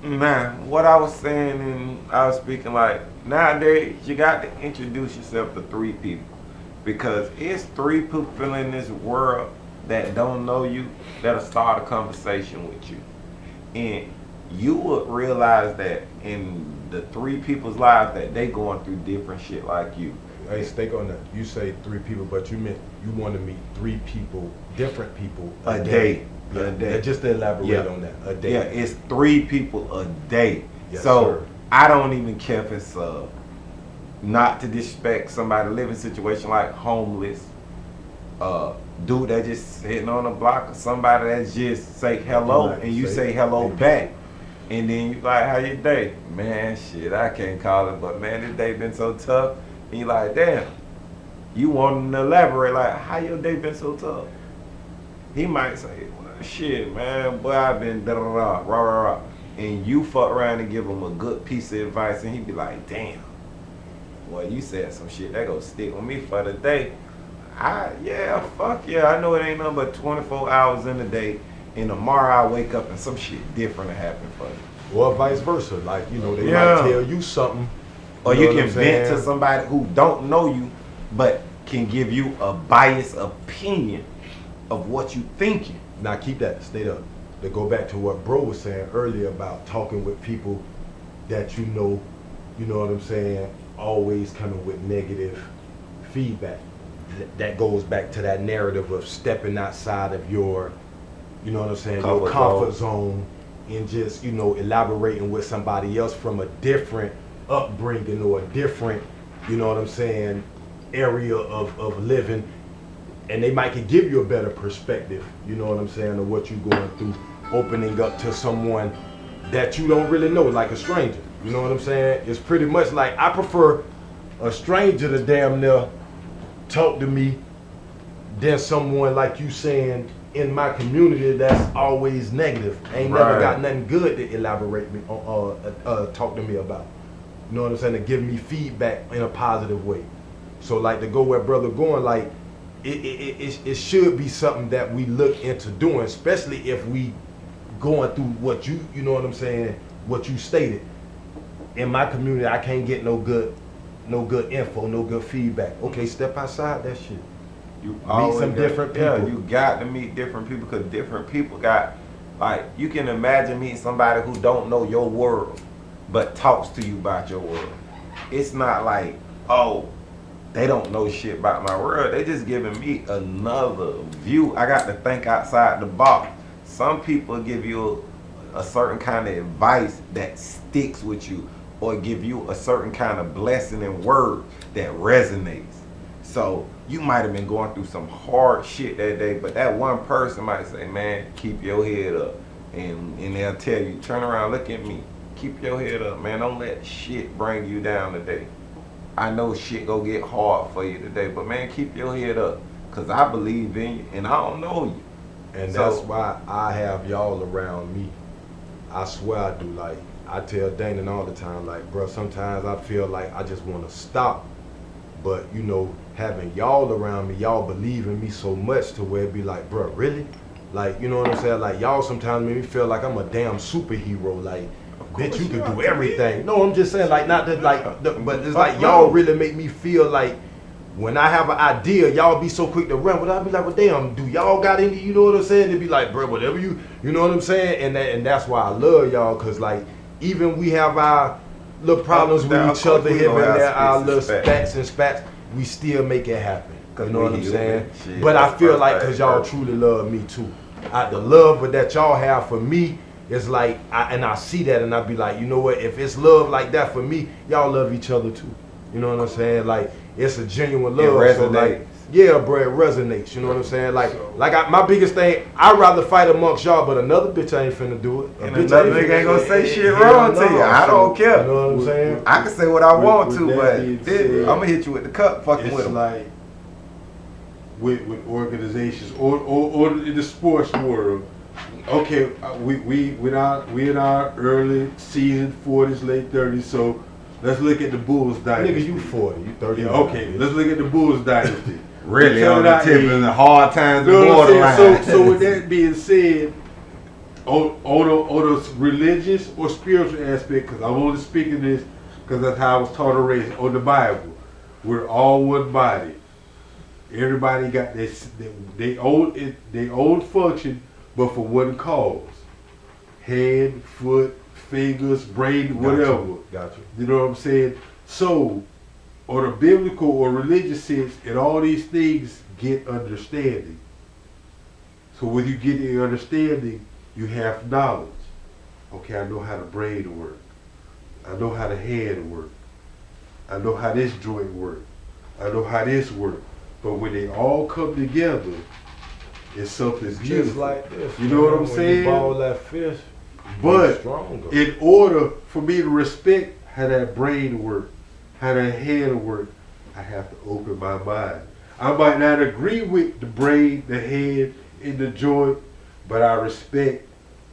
Man, what I was saying, and I was speaking like nowadays, you got to introduce yourself to three people because it's three people in this world that don't know you that'll start a conversation with you, and you would realize that in the three people's lives that they going through different shit like you. Hey, stake on that. You say three people, but you meant you want to meet three people, different people A day. Yeah, A day. just to elaborate on that. A day. Yeah, it's three people a day. Yes, so sir. I don't even care if it's not to disrespect somebody living situation like homeless, dude that just sitting on the block, or somebody that just say hello and you say hello back, and then you like, how your day? Man, shit, I can't call it, but man, this day been so tough. And you like, damn, you want him to elaborate like, how your day been so tough? He might say, well, shit, man, boy, I've been da da da rah rah rah, and you fuck around and give him a good piece of advice, and he be like, damn, boy, you said some shit that gonna stick with me for the day. Yeah, fuck yeah, I know it ain't nothing but 24 hours in the day, and tomorrow I wake up and some shit different will happen for you. Or vice versa. Like, you know, they might tell you something. Or you can vent to somebody who don't know you, but can give you a biased opinion of what you thinking. Now keep that state up. To go back to what bro was saying earlier about talking with people that you know what I'm saying, always coming with negative feedback. That goes back to that narrative of stepping outside of your, you know what I'm saying, your comfort zone, and just, you know, elaborating with somebody else from a different upbringing or a different, you know what I'm saying, area of living, and they might could give you a better perspective, you know what I'm saying, of what you're going through, opening up to someone that you don't really know, like a stranger, you know what I'm saying. It's pretty much like I prefer a stranger to damn near talk to me than someone like you saying in my community that's always negative, ain't never got nothing good to elaborate me talk to me about. You know what I'm saying? To give me feedback in a positive way. So like to go where brother going, like it should be something that we look into doing, especially if we going through what you know what I'm saying, what you stated. In my community, I can't get no good info, no good feedback. Okay, step outside that shit. You meet some different people. Yeah, you got to meet different people because different people got, like, you can imagine meeting somebody who don't know your world but talks to you about your world. It's not like, oh, they don't know shit about my world. They just giving me another view. I got to think outside the box. Some people give you a certain kind of advice that sticks with you, or give you a certain kind of blessing and word that resonates. So you might have been going through some hard shit that day, but that one person might say, man, keep your head up. And they'll tell you, turn around, look at me. Keep your head up, man. Don't let shit bring you down today. I know shit go get hard for you today, but man, keep your head up. Cause I believe in you and I don't know you. And that's why I have y'all around me. I swear I do. Like, I tell Dana all the time, like, bro, sometimes I feel like I just want to stop. But, you know, having y'all around me, y'all believe in me so much to where it be like, bro, really? Like, you know what I'm saying? Like, y'all sometimes make me feel like I'm a damn superhero. Like, bitch, you can do everything. No, I'm just saying, like, not that, like, but it's like y'all really make me feel like when I have an idea, y'all be so quick to run. But I'll be like, well, damn, do y'all got any, you know what I'm saying? They be like, bro, whatever you know what I'm saying? And that's why I love y'all, because, like, even we have our little problems with each other here and there, our little spats and spats, we still make it happen. You know what I'm saying? But I feel like because y'all truly love me too. The love that y'all have for me is like, I see that and I be like, you know what? If it's love like that for me, y'all love each other too. You know what I'm saying? Like, it's a genuine love. It resonates. So like, yeah, bro, it resonates. You know what I'm saying? Like, my biggest thing, I'd rather fight amongst y'all, but another bitch ain't finna do it. And another nigga ain't gonna say shit wrong to you. I don't care. You know what I'm saying? I can say what I want to, but I'm gonna hit you with the cup, fucking with them. Like with organizations or in the sports world. Okay, we in our early season, 40s, late 30s. So let's look at the Bulls dynasty. Nigga, you 40, you 30. Yeah, okay, let's look at the Bulls dynasty. Really on the tip of the hard times and borderline. So with that being said, on a religious or spiritual aspect, because I'm only speaking this because that's how I was taught and raised on the Bible. We're all one body. Everybody got they own function, but for one cause. Hand, foot, fingers, brain, whatever. Gotcha. You know what I'm saying? So, on a biblical or religious sense, and all these things get understanding. So when you get the understanding, you have knowledge. Okay, I know how the brain works. I know how the hand works. I know how this joint works. I know how this works. But when they all come together, it's something beautiful. Just like this. You know what I'm when saying? You ball that fist, but stronger. in order for me to respect how that brain works, how that hand works, I have to open my mind. I might not agree with the brain, the head, and the joint, but I respect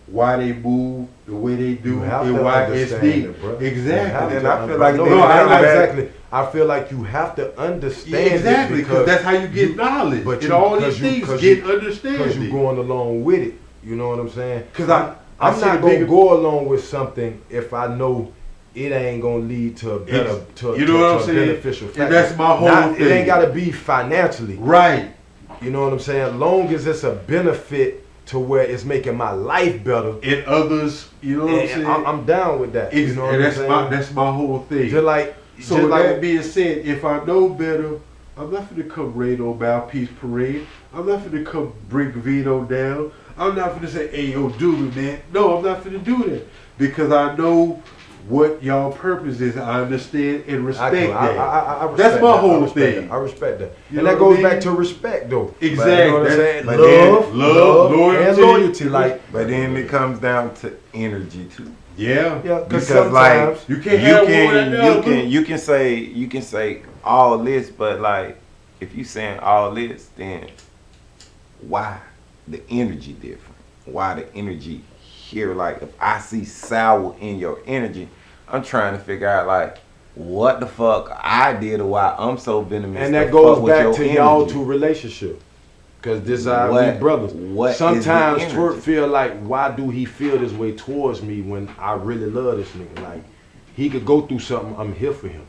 why they move the way they do and why it's neat. Exactly. And I feel like exactly. I feel like you have to understand exactly because that's how you get knowledge. But all these things get understanding because you're going along with it. You know what I'm saying? Because I'm not gonna go along with something if I know it ain't gonna lead to a better, you know what I'm saying? Beneficial factor. And that's my whole thing. It ain't gotta be financially, right? You know what I'm saying? Long as it's a benefit to where it's making my life better. And others, you know what I'm saying? I'm down with that. You know what I'm saying? That's my whole thing. So with that being said, if I know better, I'm not finna come raid on Mouthpiece Parade. I'm not finna come bring Vito down. I'm not finna say, hey, yo, do me, man. No, I'm not finna do that. Because I know what y'all purpose is. I understand and respect that. I respect that's my that. whole thing. I respect that. You and that goes back to respect, though. Exactly. You know what I'm saying? Love, loyalty. And loyalty. But then it comes down to energy, too. Yeah. Because like you can't have one you can say all this, but like if you saying all this, then why the energy different? Why the energy here? Like if I see sour in your energy, I'm trying to figure out like what the fuck I did or why I'm so venomous. And that goes back to y'all two relationship. Cause this is how we brothers. Sometimes Twerk feel like, why do he feel this way towards me when I really love this nigga? Like, he could go through something, I'm here for him.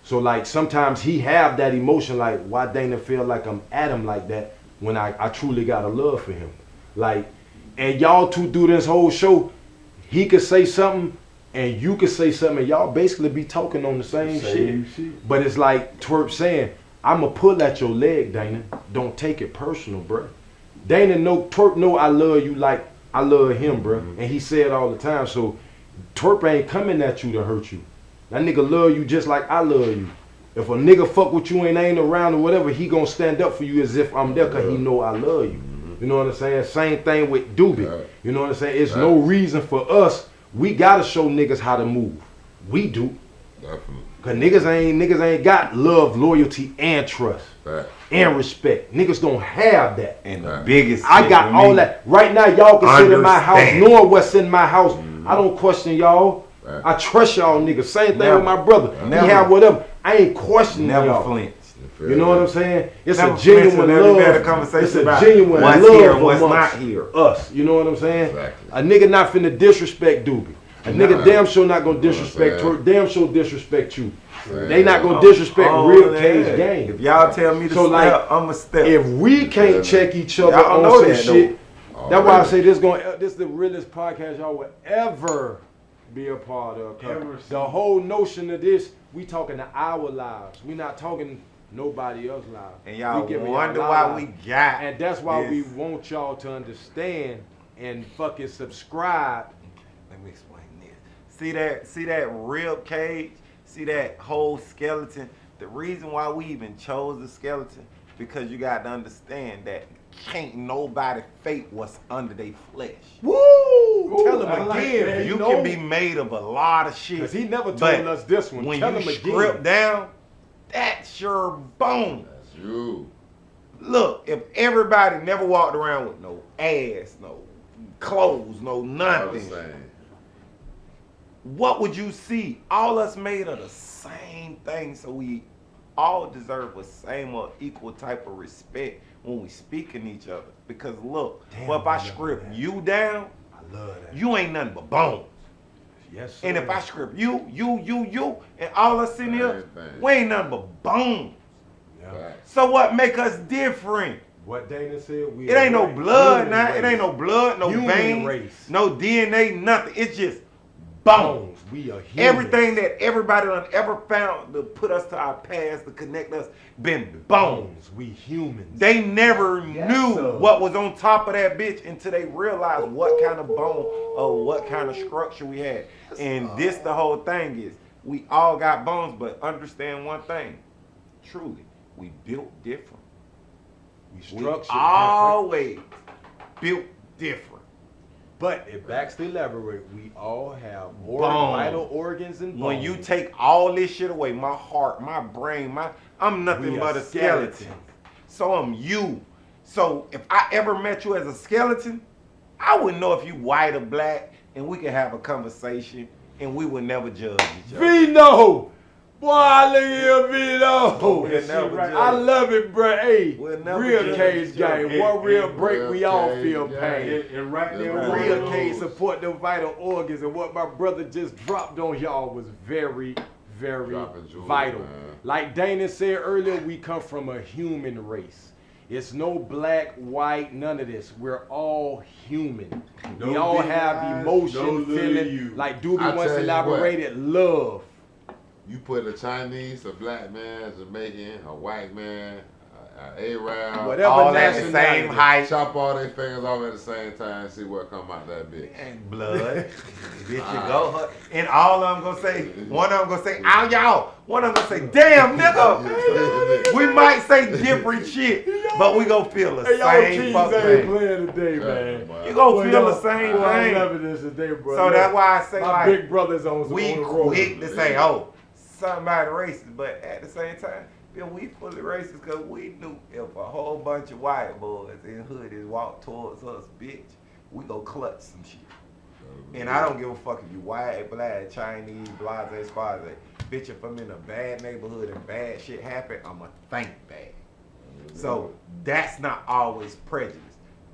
So like, sometimes he have that emotion like, why Dana feel like I'm at him like that when I truly got a love for him? Like, and y'all two do this whole show, he could say something and you could say something and y'all basically be talking on the same shit. But it's like Twerk saying, I'ma pull at your leg, Dana. Don't take it personal, bro. Dana Twerk know I love you like I love him, bro. And he say it all the time. So Twerk ain't coming at you to hurt you. That nigga love you just like I love you. If a nigga fuck with you and ain't around or whatever, he gonna stand up for you as if I'm there because he know I love you. You know what I'm saying? Same thing with Doobie. You know what I'm saying? It's no reason for us. We gotta show niggas how to move. We do. Definitely. Cause niggas ain't got love, loyalty, and trust. And respect. Niggas don't have that. And the biggest I got all that. Right now, y'all can sit in my house, knowing what's in my house. I don't question y'all. I trust y'all niggas. Same thing with my brother. He have whatever. I ain't questioning y'all. Never flinch. You know what I'm saying? It's a genuine love. It's a genuine what's love here, what's not here. Us. You know what I'm saying? Exactly. A nigga not finna disrespect Doobie. A nigga damn sure not gonna disrespect Twerk. Damn sure disrespect you. They not gonna disrespect real cage game. If y'all tell me to step, I'ma step. If we can't check each other on some shit, that's why I say this is the realest podcast y'all will ever be a part of. The whole notion of this, we talking to our lives. We not talking nobody else's lives. And y'all wonder why we got. And that's why we want y'all to understand and fucking subscribe. Let me explain this. See that rib cage? See that whole skeleton? The reason why we even chose the skeleton, because you got to understand that can't nobody fake what's under their flesh. Woo! Tell him again. You can be made of a lot of shit. Because he never told us this one. When Tell you him strip again. down, that's your bone. That's you. Look, if everybody never walked around with no ass, no clothes, no nothing, what would you see? All us made of the same thing, so we all deserve the same or equal type of respect when we speaking each other. Because look, if I strip you down, love that. You ain't nothing but bones. Yes, sir. And if I script you, and all us in here, Everything. we ain't nothing but bones. Yeah. Facts. So what make us different? What Dana said, we It ain't no blood human now. race. It ain't no blood, no Human veins, race. no DNA, nothing. It's just bones. We are humans. Everything that everybody done ever found to put us to our past, to connect us, been bones. We humans. They never Yes, knew sir. what was on top of that bitch until they realized what kind of bone or what kind of structure we had. And this the whole thing is, we all got bones, but understand one thing. Truly, we built different. we We structured different. always built different. But it backs to elaborate. We all have more Bones. vital organs and bones. When you take all this shit away, my heart, my brain, I'm nothing We but are a skeleton. skeletons. So I'm you. So if I ever met you as a skeleton, I wouldn't know if you white or black, and we could have a conversation, and we would never judge each other. Vino! Boy, look here, Vino! We'll never right. judge. I love it, bro. Hey, We'll never real judge cage each other. game. One real And- break, we all Real feel cage pain. And right there, Yeah, one of Real those- cage support them vital organs, and what my brother just dropped on y'all was very, very Dropping jewels, vital. man. Like Dana said earlier, we come from a human race. It's no black, white, none of this. We're all human. we No all big have eyes, emotion, no little feeling. you. Like Doobie I once tell you elaborated, love. You put a Chinese, a black man, a Jamaican, a white man, a Arab, Whatever all at the nationality. same height. chop all their fingers off at the same time, see what come out that bitch. And blood. Bitch, you go. And all of them gonna say, one of them gonna say, ow, y'all. One of them gonna say, damn, nigga. We might say different shit, but we gonna feel the Hey, y'all same Kings fuck ain't thing. playing today, man. You gonna Boy, feel y'all- the same boy, I'm thing. loving this today, bro. So that's why I say, my like, big brothers on we on the road. quick to say, oh, somebody racist, but at the same time, Bill, we fully racist because we knew if a whole bunch of white boys in hoodies walk towards us, bitch, we go clutch some shit. And I don't give a fuck if you white, black, Chinese, blase, squaze. Bitch, if I'm in a bad neighborhood and bad shit happen, I'ma think bad. So that's not always prejudice.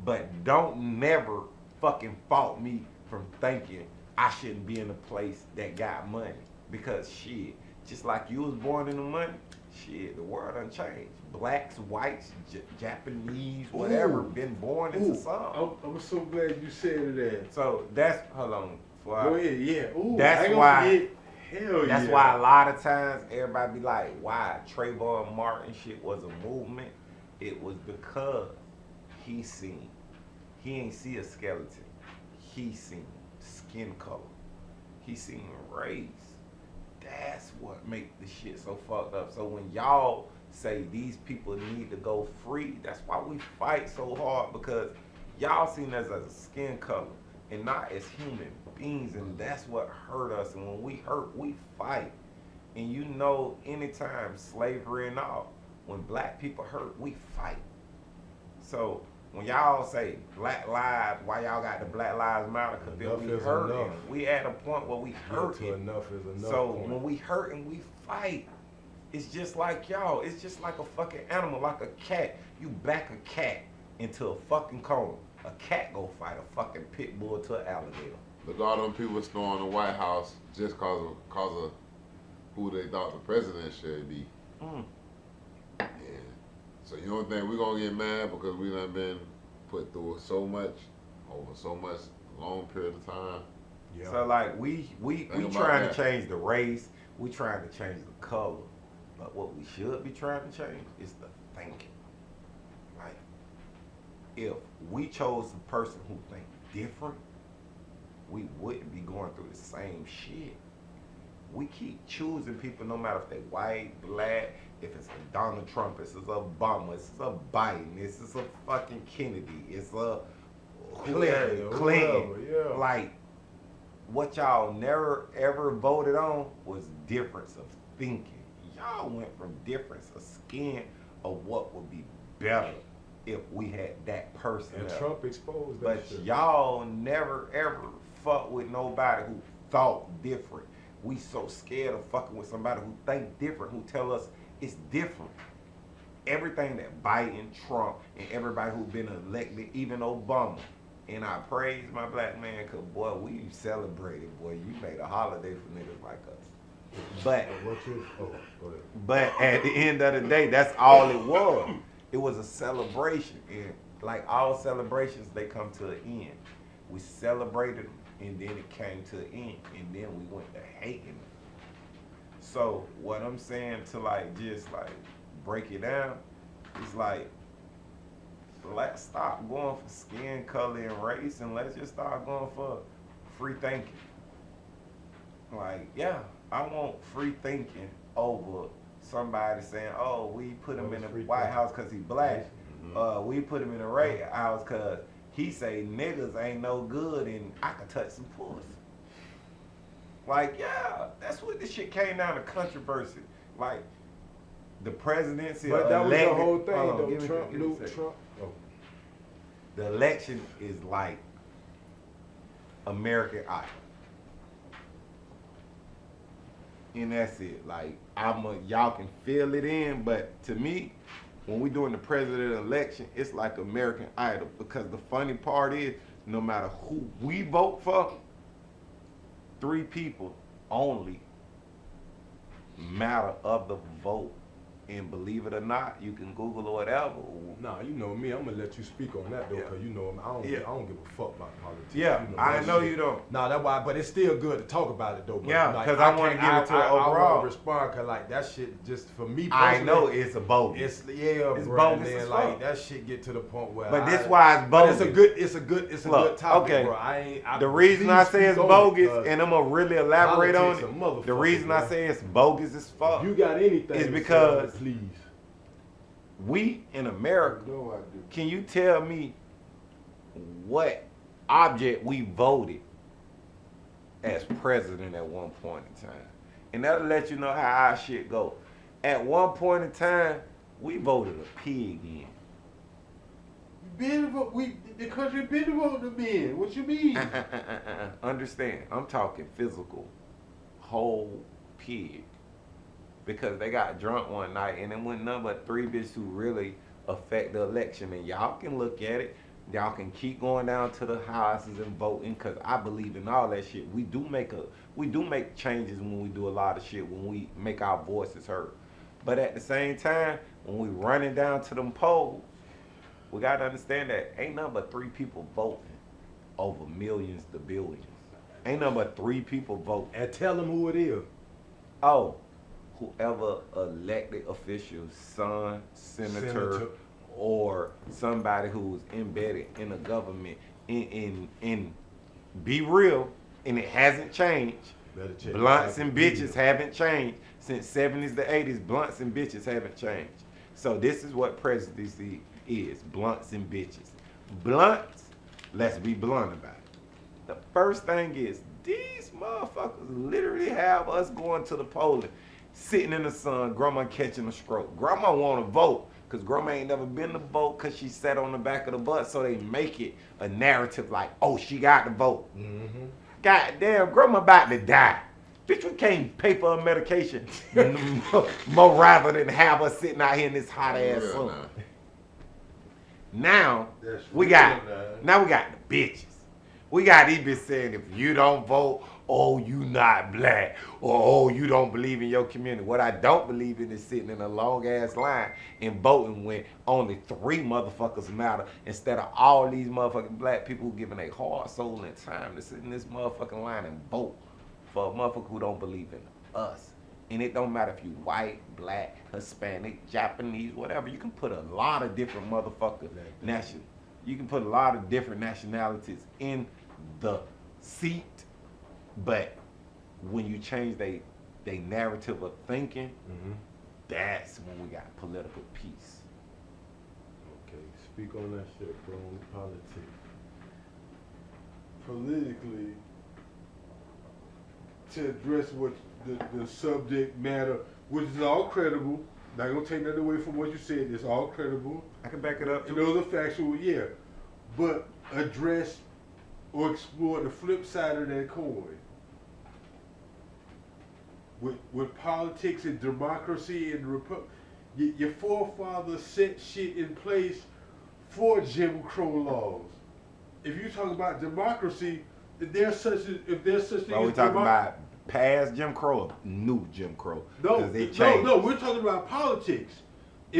But don't never fucking fault me from thinking I shouldn't be in a place that got money. Because shit, just like you was born in the money, shit, the world done changed. Blacks, whites, Japanese, whatever, Ooh. been born into Ooh, something. I was so glad you said that. So that's, hold on. before Go I- ahead, yeah. Ooh, That's I ain't gonna why- forget. Hell That's yeah. why a lot of times everybody be like, why Trayvon Martin shit was a movement? It was because he seen. He ain't see a skeleton. He seen skin color. He seen race. That's what make the shit so fucked up. So when y'all say these people need to go free, that's why we fight so hard, because y'all seen us as a skin color and not as human beings, and that's what hurt us. And when we hurt, we fight. And you know, anytime slavery and all, when black people hurt, we fight. So when y'all say Black Lives, why y'all got the Black Lives Matter? Because Enough we is hurt. enough. We at a point where we hurt. To enough is enough. So point. when we hurt and we fight, it's just like y'all. It's just like a fucking animal, like a cat. You back a cat into a fucking corner. A cat go fight a fucking pit bull to an alligator. Look, all them people storming the White House just cause of who they thought the president should be. Mm. Yeah. So you don't think we're gonna get mad because we done been put through so much over so much long period of time? Yeah. So like we Think about trying that. to change the race, we trying to change the color, but what we should be trying to change is the thinking. Like, if we chose a person who think different, we wouldn't be going through the same shit. We keep choosing people no matter if they white, black, if it's a Donald Trump, it's a Obama, it's a Biden, it's a fucking Kennedy, it's a Clinton. Whoever, yeah. Like, what y'all never ever voted on was difference of thinking. Y'all went from difference of skin of what would be better if we had that person. And there. Trump exposed that But shit. y'all never ever fuck with nobody who thought different. We so scared of fucking with somebody who think different, who tell us it's different. Everything that Biden, Trump, and everybody who been elected, even Obama, And I praise my black man, cause boy, we celebrated, boy. You made a holiday for niggas like us. But What you? Oh, go ahead. but at the end of the day, that's all it was. It was a celebration. And like all celebrations, they come to an end. We celebrated them, and then it came to an end. And then we went to hating them. So what I'm saying to like just like break it down is like, let's stop going for skin color and race, and let's just start going for free thinking. Like, yeah, I want free thinking over somebody saying, oh, we put him in the White House because he black. We put him in the White House because he say niggas ain't no good and I can touch some pussy. Like, yeah, that's what this shit came down to, controversy. Like, the presidency. But that was the whole thing, hold on, though. give me- Trump, give me a Luke, second. Trump. Oh. The election is like American Idol. And that's it. Like, y'all can feel it in, but to me, when we doing the president election, it's like American Idol. Because the funny part is, no matter who we vote for, 3 people only matter of the vote. And believe it or not, you can Google or whatever. Nah, you know me. I'm gonna let you speak on that though, Yeah. cause you know I don't give a fuck about politics. Yeah, you know, I that know shit. you don't. Nah, that's why. But it's still good to talk about it though. But Yeah, like, 'cause I wanna can't- get into it I overall. wanna respond, cause like that shit just for me. I know personally, it's a bogus. It's It's bro. bogus And as then like fuck. that shit get to the point where. But this why it's But bogus. it's a Look, good topic, okay. bro. I The reason I say it's please speak on it, bogus, 'cause and I'm gonna really elaborate on politics it. a motherfucker, The reason I bro. say it's bogus as fuck. If you got anything, It's to say, because- please. We in America, No, I do. can you tell me what object we voted as president at one point in time? And that'll let you know how our shit go. At one point in time, we voted a pig in. The country been to vote the men. What you mean? Understand, I'm talking physical, whole pig. Because they got drunk one night and it wasn't nothing but 3 bitches who really affect the election. And y'all can look at it. Y'all can keep going down to the houses and voting, because I believe in all that shit. We do make changes when we do a lot of shit, when we make our voices heard. But at the same time, when we running down to them polls, we got to understand that ain't nothing but 3 people voting over millions to billions. Ain't nothing but 3 people voting. And tell them who it is. Oh, whoever elected official, son, senator, or somebody who's embedded in the government, in be real, and it hasn't changed. Better check Blunts it out. and bitches haven't changed since 70s to 80s. Blunts and bitches haven't changed. So this is what presidency is: blunts and bitches. Blunts. Let's be blunt about it. The first thing is, these motherfuckers literally have us going to the polling, sitting in the sun, grandma catching a stroke. Grandma want to vote, because grandma ain't never been to vote because she sat on the back of the bus, so they make it a narrative like, oh, she got to vote. Mm-hmm. Goddamn, grandma about to die. Bitch, we can't pay for her medication more rather than have her sitting out here in this hot ass Yeah, sun. nah. Now That's we real, got nah. the bitches. We got these bitches saying, if you don't vote, oh, you not black, or oh, you don't believe in your community. What I don't believe in is sitting in a long ass line and voting when only 3 motherfuckers matter, instead of all these motherfucking black people giving their heart, soul, and time to sit in this motherfucking line and vote for a motherfucker who don't believe in us. And it don't matter if you white, black, Hispanic, Japanese, whatever. You can put a lot of different motherfucker You can put a lot of different nationalities in the seat, but when you change they narrative of thinking, that's when we got political peace. Okay, speak on that shit, bro. On politics. Politically, to address what the subject matter, which is all credible. Not gonna take that away from what you said. It's all credible. I can back it up And too. those are factual, yeah. But address or explore the flip side of that coin. With politics and democracy and your forefathers set shit in place for Jim Crow laws. if you talk about democracy, if there's such thing Are we as talking about past Jim Crow or new Jim Crow? 'Cause it changed. No, we're talking about politics.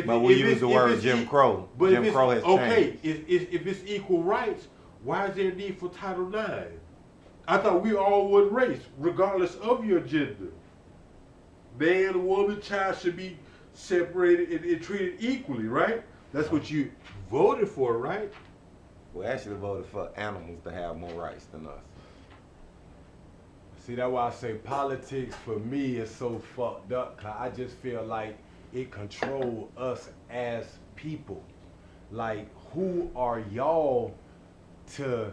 But we use the word Jim Crow. But Jim Crow has changed. Okay, if it's equal rights, why is there a need for Title IX? I thought we all one race, regardless of your gender. Man, woman, child should be separated and treated equally, right? That's what you voted for, right? We actually voted for animals to have more rights than us. See, that's why I say politics for me is so fucked up, 'cause I just feel like it controls us as people. Like, who are y'all to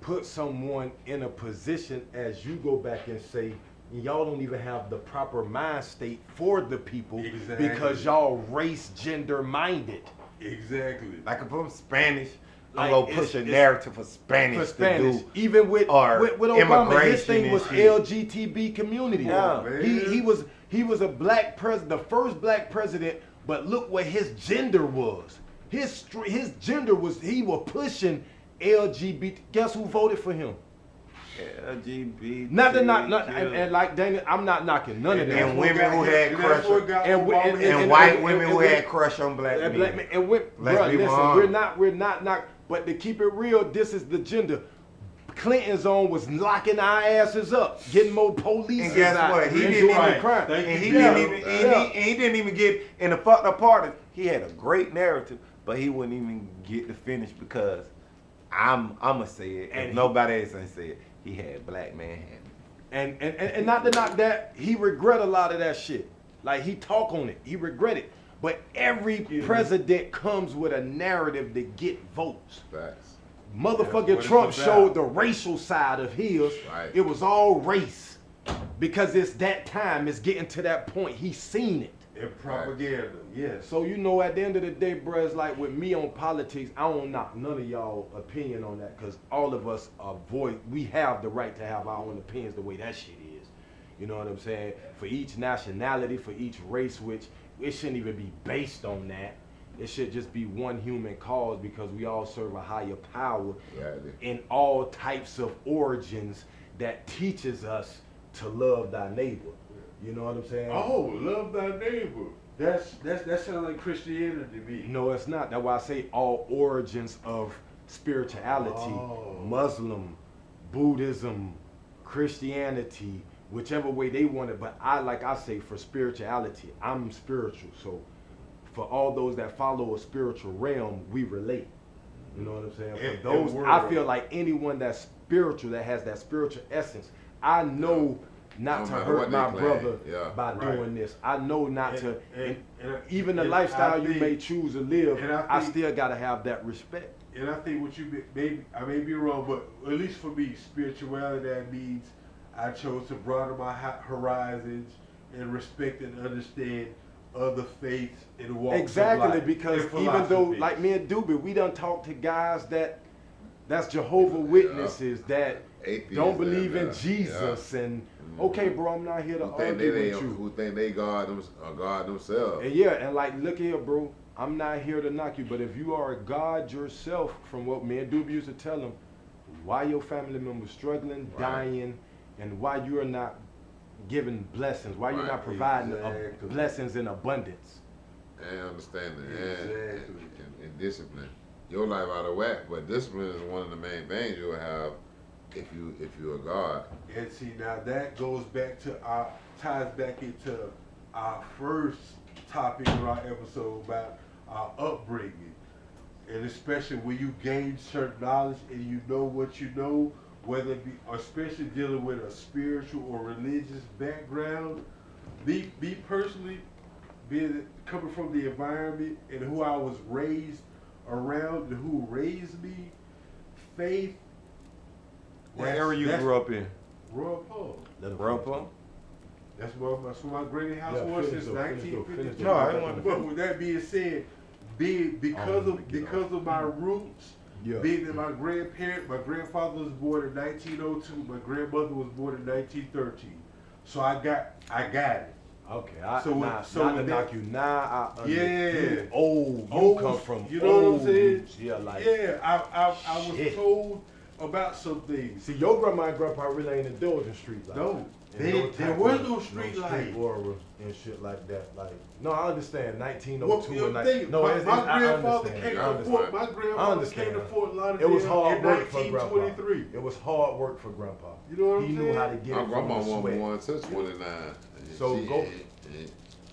put someone in a position, as you go back and say, y'all don't even have the proper mind state for the people Exactly. because y'all race gender minded. Exactly. Like if I'm Spanish, Like, I'm gonna push a narrative for Spanish, to do. Even with or Obama, his thing immigration was and shit. LGTB community. Yeah. Man. He was a black president, the first black president. But look what his gender was. His gender was, he was pushing LGBT. Guess who voted for him? LGBT. And like Daniel, I'm not knocking none of that. And women who had crush and white women who had crush on black men. Black men. And bruh, be listen, honest. we're not. But to keep it real, this is the gender. Clinton's on was locking our asses up, getting more police. And guess out, what? He and didn't doing even crime. And he Yeah. didn't even Yeah. and he didn't even get in the fucked up part. He had a great narrative, but he wouldn't even get to finish because I'ma say it, and nobody else ain't say it. He had black man hand. And not to knock that, he regret a lot of that shit. Like, he talk on it, he regret it. But every president comes with a narrative to get votes. Facts. Motherfucking That's what Trump it's about. showed the racial side of his. Right. It was all race. Because it's that time, it's getting to that point. He's seen it. And propaganda, yes. So, you know, at the end of the day, bro, it's like with me on politics, I don't knock none of y'all opinion on that, because all of us are we have the right to have our own opinions the way that shit is. You know what I'm saying? For each nationality, for each race, which it shouldn't even be based on that. It should just be one human cause, because we all serve a higher power in all types of origins that teaches us to love thy neighbor. You know what I'm saying? Oh, love thy neighbor. That sounds like Christianity to me. No, it's not. That's why I say all origins of spirituality. Oh. Muslim, Buddhism, Christianity, whichever way they want it. But I say for spirituality, I'm spiritual. So for all those that follow a spiritual realm, we relate. You know what I'm saying? And- For those, and we're I feel like anyone that's spiritual, that has that spiritual essence, I know not No to matter hurt what they my claim, brother yeah. by Right. doing this. I know not to, and even the and lifestyle I you think- may choose to live, and I I think- still gotta have that respect. And I think what I may be wrong, but at least for me, spirituality, that means I chose to broaden my horizons and respect and understand other faiths and walks Exactly, of life, because and even though, philosophies. like me and Doobie, we done talked to guys that's Jehovah Witnesses that Atheists, don't believe in yeah. Jesus, and okay, bro, I'm not here to Who think argue they with you. who think they God themselves. And yeah, and like, look here, bro, I'm not here to knock you, but if you are a God yourself, from what me and Doobie used to tell him, why your family members struggling, Right. dying, and why you are not giving blessings, why you're Right. not providing Exactly. blessings in abundance. And understanding Exactly. and discipline. Your life out of whack, but discipline is one of the main things you'll have if you're a God. And see, now that goes back to ties back into our first topic in our episode about our upbringing. And especially when you gain certain knowledge and you know what you know, whether it be, especially dealing with a spiritual or religious background, me personally, coming from the environment and who I was raised around and who raised me, faith. What area you grew up in? Royal Palm. Royal Palm? That's where my granny house Yeah, was finish since though, finish though, 1952. finish No, I didn't want to. But with that being said, because of my roots, Yeah. being that my grandfather was born in 1902, my grandmother was born in 1913. So I got it. Okay, So not so to with knock that- you. Nah, I understand. Yeah. You old. You Old, come from you know what I'm old saying? roots. Yeah, like. Yeah, I was Shit. told about some things. See, your grandma and grandpa really ain't indulging street life. No, And there type was of- no street life. aura and shit like that. Like, no, I understand. Well, 1902 you and know, like, think, no, my I grandfather understand. came I to understand. Fort. My I grandfather understand. came to Fort Lauderdale It was hard in work for grandpa. 1923. It was hard work for grandpa. You know what he I'm knew saying? how to get My it from grandma the wasn't sweat. born until 29. So Shit. go-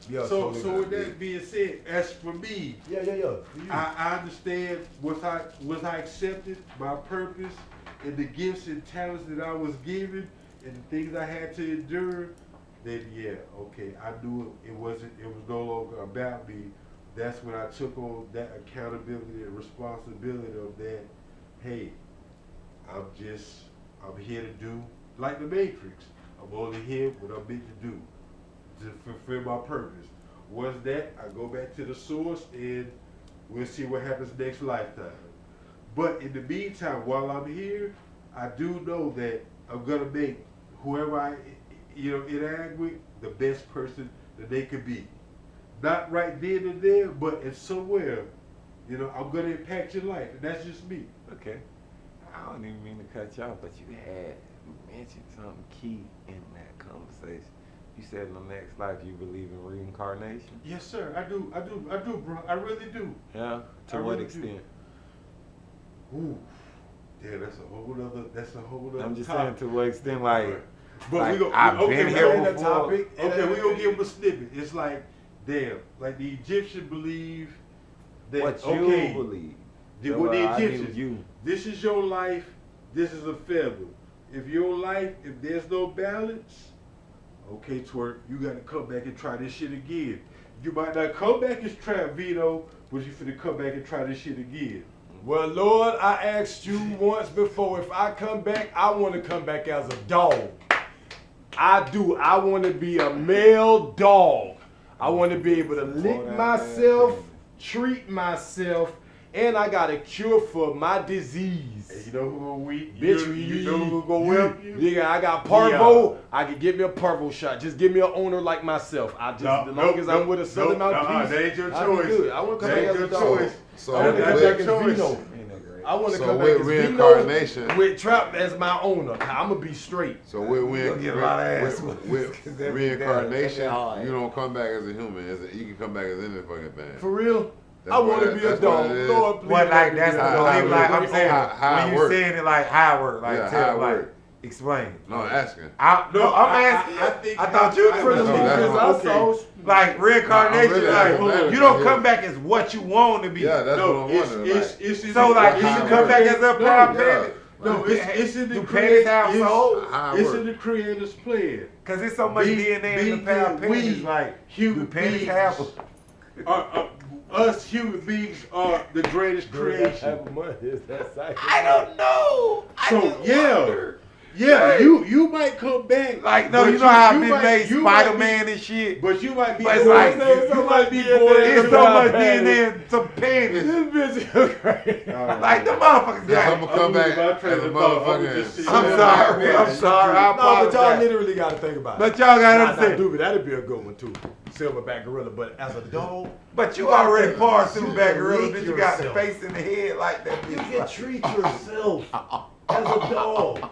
Yeah, So they- with that being said, as for me, yeah. For you. I understand was I accepted my purpose and the gifts and talents that I was given and the things I had to endure. Then yeah, okay, I knew it was no longer about me. That's when I took on that accountability and responsibility of that. Hey, I'm here to do like the Matrix. I'm only here what I'm meant to do, to fulfill my purpose. Once that, I go back to the source and we'll see what happens next lifetime. But in the meantime, while I'm here, I do know that I'm gonna make whoever I interact with the best person that they could be. Not right then and there, but in somewhere, I'm gonna impact your life, and that's just me. Okay. I don't even mean to cut you off, but you mentioned something key in that conversation. You said in the next life you believe in reincarnation? Yes, sir. I do, bro. I really do. Yeah? To I what really do. extent? Ooh, yeah, that's a whole other. I'm just topic. saying to what extent, like, But like, we go. I've Okay, been we here go- before. topic. Okay, we gonna give them a snippet. It's like, damn, like the Egyptian believe that. What you okay, believe. With the I need Egyptians, you. this is your life. This is a feather. If your life, if there's no balance, okay, twerk, you got to come back and try this shit again. You might not come back as Trapvino, but you finna come back and try this shit again. Well, Lord, I asked you once before, if I come back, I want to come back as a dog. I do. I want to be a male dog. I want to be able to lick myself, treat myself, and I got a cure for my disease. And you know who we? Bitch, you know who gonna help you? Yeah, I got parvo. I can give me a parvo shot. Just give me an owner like myself. I just, as long as I'm with a southern mouthpiece, that ain't your I'll be choice. good. I want to come That back ain't as a your dog. choice. So I want to come that's back your as choice. Vino. I want to So come back with as reincarnation- Vino with Trap as my owner. I'm gonna be straight. So with You'll get a lot of ass whoopings, 'cause that be reincarnation, hard. you don't come back as a human. You can come back as any fucking thing. For real, That's I want to what- be a that's what dog. it is. Lord, please. What, let like, me that's be the a dog. belief, like, I'm saying, how when it you work. saying it like how it work, like, Yeah, tell, how it like, work. explain. No, I'm asking. No, I'm asking. I think- I thought you I- were No, that's because what- I saw like reincarnation. No, I'm really like asking you don't that. come back as what you want to be. Yeah, that's No, what I'm wondering. it's So like it's you how can it come work. back as a No, proud yeah. parent. No, it's in the Do parents have souls? How it It's work. in the creator's plan. Cause there's so much DNA in the proud parents. Like do human parents beings, have? us human beings are the greatest creation. I don't know. Yeah, you might come back. Like no, but you know how I've you been might- made you might Spider be- Man and shit. But you might be But it's born. like- You might be born. It's so much DNA in some panties. This bitch crazy. Like the motherfuckers Yeah, got. I'm gonna come back as a motherfucker. I'm sorry. I'm sorry. I No, but y'all apologize. literally got to think about it. But y'all gotta Nah, understand. Doobie, that'd be a good one too. Silverback gorilla, but as a dog, But you already passed through You back can gorilla. lick Then you got the yourself. face in the head like that. you bitch. can treat yourself as a dog.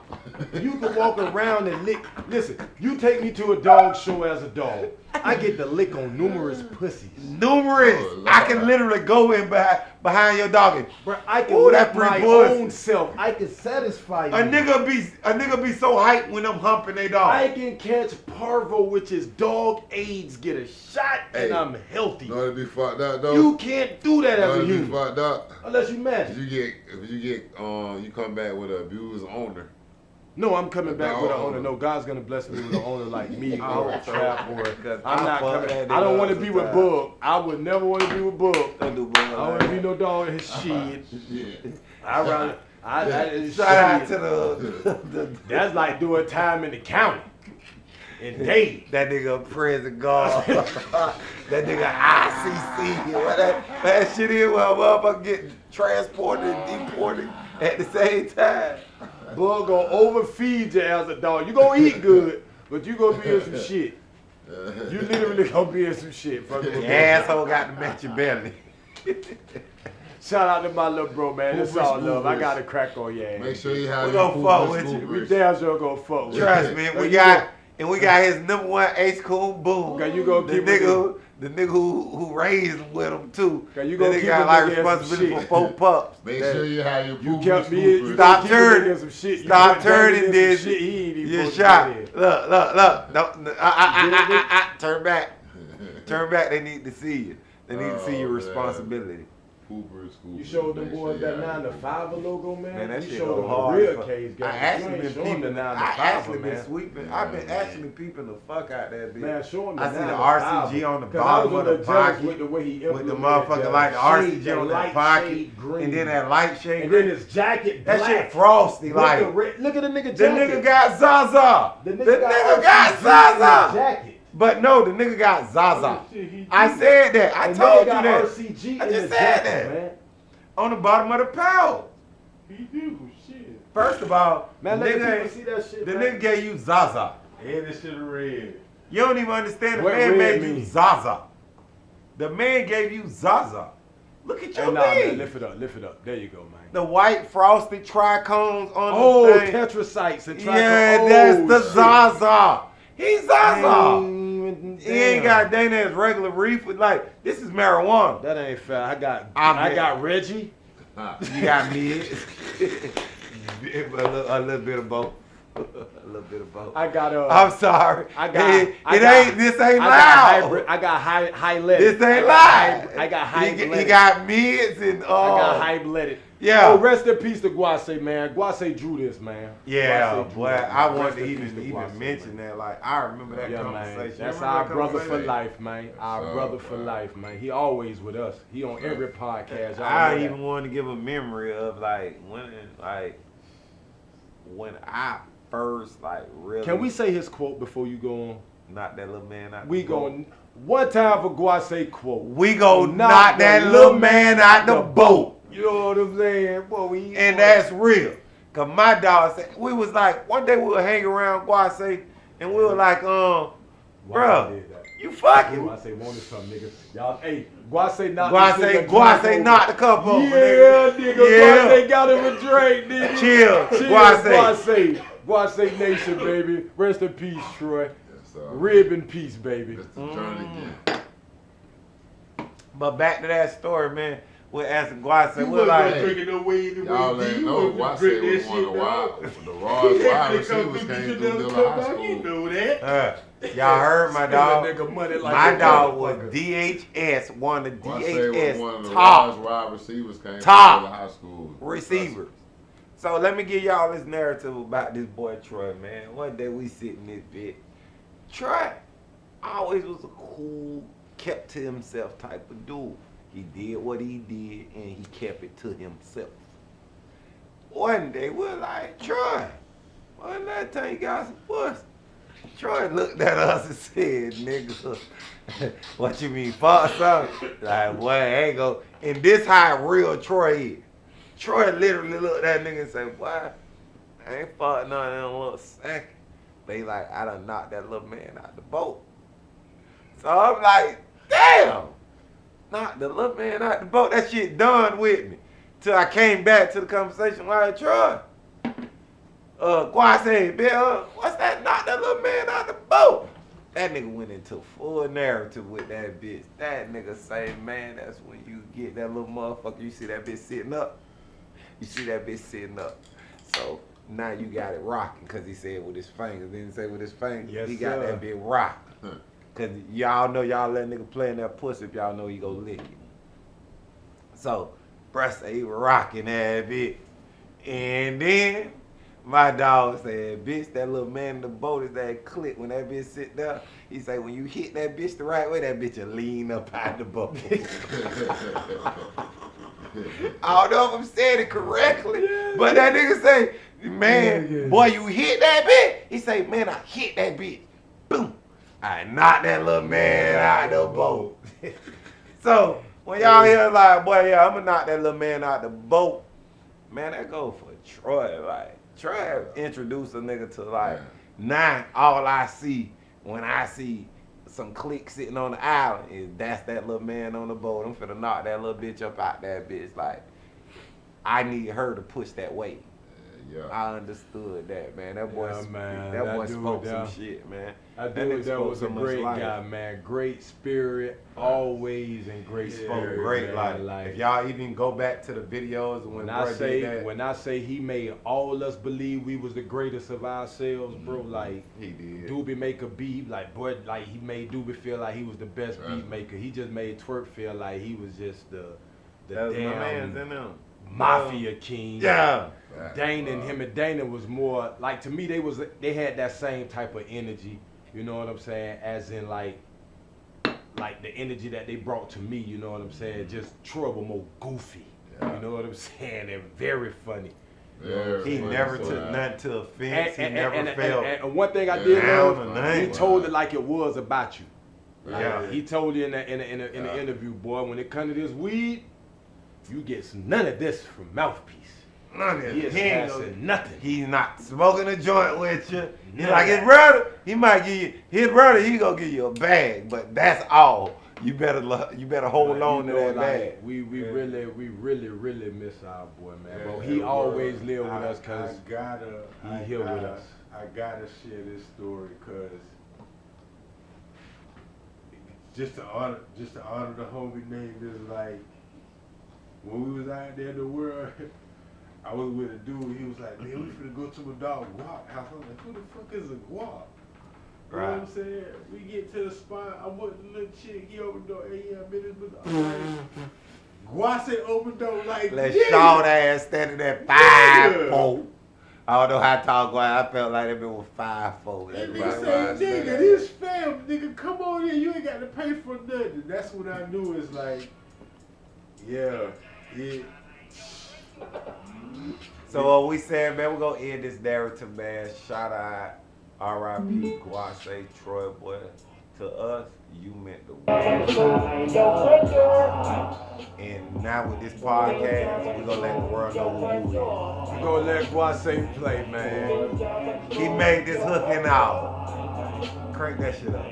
You can walk around and lick. Listen, you take me to a dog show as a dog. I get to lick on numerous pussies. Numerous. Oh, Lord. I can literally go in behind your dog and Bro, I can Ooh, lick that my pretty pussy. own self. I can satisfy you. a nigga be so hyped when I'm humping they dog. I can catch parvo, which is dog AIDS, get a shot, and Hey, I'm healthy. No, it'd be fucked up though. You can't do that No, as a it'd be human. fucked up. Unless you If magic. you come back with an abused owner. No, I'm coming back with an No. owner. No, God's gonna bless me with an owner like me Oh, or so- Trap or Because I'm I not fuck coming. that I don't nigga want to up be with sometimes. Bug. I would never want to be with Bug. Don't do I bull don't like want to be that. no dog in his shit. I rather. Shout out to the That's like doing time in the county. In Dade. that nigga prison guard. That nigga ICC. What that shit is where a motherfucker get transported and deported at the same time. Bug gonna overfeed you as a dog. You gonna eat good, but you gonna be in some shit. You literally gonna be in some shit. Fuck with Your me. asshole got to match your belly. Shout out to my little bro, man. It's Hoopers, all love. I hoopers. got to crack on your ass. Make sure you have We your gonna fuck hoopers, with you. We hoopers. damn sure gonna fuck with Trust you. me, Now we you got his #1 ace coon boom. Okay, you gonna the keep nigga who raised him with him too. Okay, you That gonna nigga keep got a like nigga in some responsibility for shit. 4 pups. Make That- sure you have your You hoopers, kept me. hoopers. You Stop gonna keep a turning. nigga in some shit. You Stop put Danny turning in this. some shit he ain't even You supposed shot. to be in. Look. Turn back. Turn back. They need to see you. They need to see your Oh, man. responsibility. Hoopers, hoopers. You showed them Make boys sure that you have 9 to your 5 logo, man. Man, that you shit showed go them hard. a real case, guys. I actually you ain't been showing the peeping. 9 to I 5, actually man. been sweeping. Yeah, I've been man. actually peeping the fuck out that bitch. Man, show him the I see 9 the to RCG 5. on the 'Cause I bottom was of a the little jealous pocket with the way he with the implemented motherfucker that like the shade, RCG that on the light pocket, shade green. and then that light shade. And then his jacket that black. shit frosty with like. the red. Look at the nigga The jacket. nigga got Zaza. The The nigga nigga got RCG in his Zaza. jacket. But no, the nigga got Zaza. Oh, shit, he I do. said that. I The told nigga you got that. RCG I in just the said jacket, that. man. On the bottom of the pouch. He do. Shit. First of all, Man, the let the nigga, people see that shit, the man. nigga gave you Zaza. And this shit red. You don't even understand. The What man red made you mean? Zaza. The man gave you Zaza. Look at your Hey, nah, man, thing. lift it up. There you go, man. The white frosted tricones on Oh, the thing. tetracytes and trichomes. Yeah, Oh, that's the shit. Zaza. He's Zaza. Damn. He ain't got Dana as regular reefer. Like, this is marijuana. That ain't fair. I I'm got Reggie. You got me. a little bit of both. A little bit of both. I got I'm sorry. This ain't loud. I got high leaded. This ain't loud. I got high He blooded. got mids and I got high oh. blooded. Yeah. Oh, rest in peace to Guase, man. Guase drew this, man. Yeah, Guase drew boy. this, man. I wanted Rest to in peace even Guase, mention man. that. Like, I remember that Yeah, conversation. man. That's Remember our that brother for conversation? life, man. Our That's brother up, for man. life, man. He always with us. He on every podcast. Y'all I know that. even want to give a memory of when I first really. Can we say his quote before you go on? knock that little man out? We the boat? going one time for Guase quote. We go knock that little man out the boat. You know what I'm saying? Boy, we And that's real. Cause my dog said, we was like, one day we would hang around Guase and we were like, Guase bro, did that. you fucking. Guase wanted some nigga. Y'all, hey, Guase knocked Guase knocked the cup over. Yeah, nigga. Yeah. Guase got him a drink, nigga. Chill, Guase. Guase Nation, baby. Rest in peace, Troy. Yes, sir. Rib in peace, baby. It's the journey again. But back to that story, man. We're asking Guase, You we're wasn't like, drinking no way in the Y'all way. ain't You know wasn't why I drink said we that one of shit, the dog. wide, the rawest wide They receivers come came to through the Dillon club, High dog. You School. know that. y'all heard my dog? Nigga money like My a dog was motherfucker. DHS, one of the Why I say one of DHS the top rawest wide receivers came top through Dillon High School. receivers. So let me give y'all this narrative about this boy Troy, man. One day we sit in this bit. Troy always was a cool, kept to himself type of dude. He did what he did and he kept it to himself. One day we're like, Troy, when that time you got some pussy? Troy looked at us and said, nigga, what you mean, fuck something? Like, boy, ain't go. And this how real Troy is. Troy literally looked at that nigga and said, boy, I ain't fucked none in a little second. But he like, I done knocked that little man out the boat. So I'm like, damn. Knocked the little man out the boat. That shit done with me. Till I came back to the conversation like, Troy. Guase, Bill, what's that? Knock that little man out the boat. That nigga went into full narrative with that bitch. That nigga say, man, that's when you get that little motherfucker. You see that bitch sitting up. You see that bitch sitting up. So now you got it rocking because he said with his fingers. Didn't he say with his fingers? Yes, he got sir. that bitch rocking. Because y'all know y'all let nigga play in that pussy if y'all know he go lick it. So, bruh say he was rocking that bitch. And then my dog said, bitch, that little man in the boat is that click. When that bitch sit down, he say, when you hit that bitch the right way, that bitch will lean up out the boat. I don't know if I'm saying it correctly, but that nigga say, man, boy, you hit that bitch? He say, man, I hit that bitch. Boom. I knocked that little man out the boat. So, when y'all hear like, boy, yeah, I'm gonna knock that little man out the boat, man, that go for Troy. Like, Troy introduced a nigga to like, now all I see when I see some clique sitting on the island. That's that little man on the boat. I'm finna knock that little bitch up out that bitch. Like, I need her to push that weight. Yeah. I understood that, man. That boy, man. that boy That spoke dude, some yeah. shit, man. That nigga dude that spoke was so a much great life. guy, man. Great spirit, always in great Spoke spirit. great man. life. Like, If y'all even go back to the videos when I bro say did that, when I say he made all us believe we was the greatest of ourselves, bro, like he did. Doobie make a beat, like boy, like he made Doobie feel like he was the best beat maker. He just made Twerk feel like he was just the That was my man's damn in them. mafia king. Yeah. Dana and him and Dana was more like, to me they had that same type of energy, you know what I'm saying, as in like the energy that they brought to me, you know what I'm saying, just trouble, more goofy, you know what I'm saying, and very funny. He never took nothing to offense. He never felt. And one thing I did down or love, nothing. he told it like it was about you. Yeah. He told you in the interview, boy, when it comes to this weed, you get none of this from Mouthpiece. None of He it. is He ain't passing nothing. He's not smoking a joint with you. He None like of his brother. He might give you his brother. He gonna give you a bag, but that's all. You better hold on to that bag. We really miss our boy, man. But he always lived with us because he here with us. I gotta share this story because just to honor the homie name is like, when we was out there in the world, I was with a dude. He was like, man, we finna go to my dog Guap house. I was like, who the fuck is a Guap? You know what I'm saying? We get to the spot. I'm with the little chick. He opened the door. Hey, yeah, I'm in this bitch. Guap said open door like, Let yeah. short ass standing there 5'4". I don't know how tall Guap. I felt like that bitch was 5'4". That That nigga bitch say, nigga, this fam, nigga, come on in. You ain't got to pay for nothing. That's when I knew it's like, yeah. So we said, man, we're gonna end this narrative, man. Shout out R.I.P. Guase Troy, boy. To us, you meant the world. And now with this podcast, we're gonna let the world know who you is. We're gonna let Guase play, man. He made this hook and all. Crank that shit up,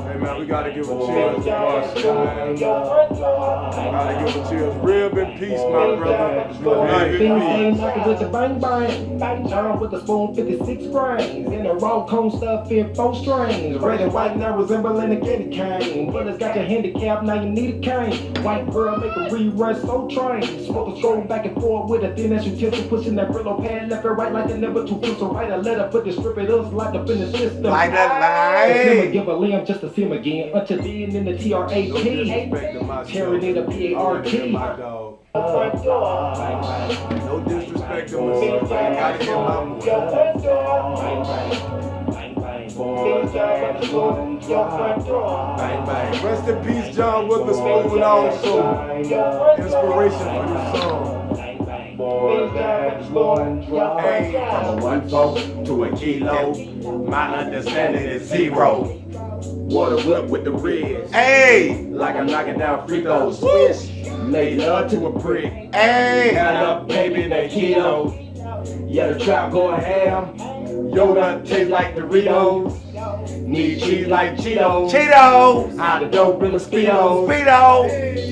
Hey man, we gotta give a cheers to Guase, man. Gotta give a cheers. Rib in peace, my brother. Rib in peace. Knocking with the bang bang, bang John with the spoon, 56 grains, in the raw cone stuff in 4 strings. Red and white now resembling a candy cane. Brothers got your handicap, now you need a cane. White girl make a rerun, so trained. Smoke a stroll back and forth with a thin as utensil, pushing that Brillo pad left and right like the number 2 pencil. Write a letter, put the strip it up like up in the system. Like that line. Give a limb just to see him again. Until then in the TRAP. No disrespect to my Tearing it up PART. my dog. No disrespect to myself. I gotta hear my Bang bang. Rest in peace, John Witherspoon, also inspiration for this song. Hey, from a 1-4 to a kilo, my understanding is 0. Water whip with the ribs. Hey! Like I'm knocking down free throws. Swish. Made love to a brick. Hey! Add up, baby, in a kilo. Yeah, the trap going ham. Yoda taste like Doritos. Need cheese like Cheetos. Cheetos! How the dope in the Speedos. Speedo!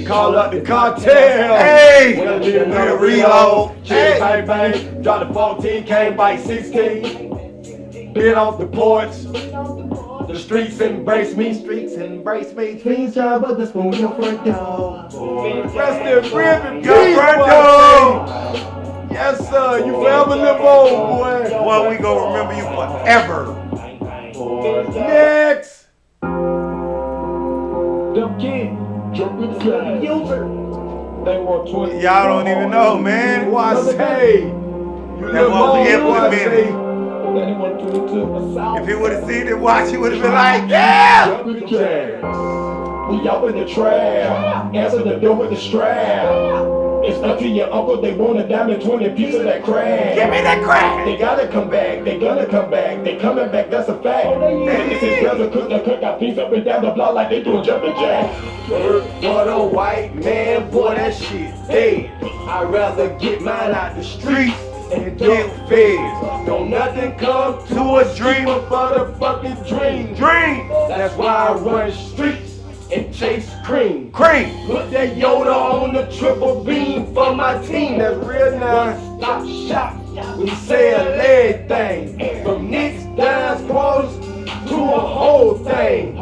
Call up the cartel. Hey! We'll need another reload. Cheers, bang bang. Drop the 14, came by 16. Bit off the porch. The streets embrace me. Streets embrace me. Please job with the spoon, your front door. Rest in rib and Your peace, front boy. door! Yes, sir. You forever live on, boy. Boy, we gonna remember you forever. Next. Dumb kid, jump with the slutty user. They want 20. Y'all don't even know, man. Guase. You That live was on, implemented. Guase. They want 22 assault. If he would have seen it watch, he would have been like, yeah! Jump with the jazz. We off in the trap. Answer the door with the strap. It's up to your uncle, they want a diamond 20 piece of that crack. Give me that crack. They gotta come back, they gonna come back, they coming back, that's a fact. Witnesses, brother, cook, got peace up and down the block like they doing jumping jacks. What a white man, boy, that shit dead. I'd rather get mine out the streets and get fed. Don't nothing come to a dreamer but a fucking dream. That's why I run streets and chase cream. Put that Yoda on the triple beam for my team. That's real now. Stop shop. We sell everything from nicks, dimes, quarters to a whole thing.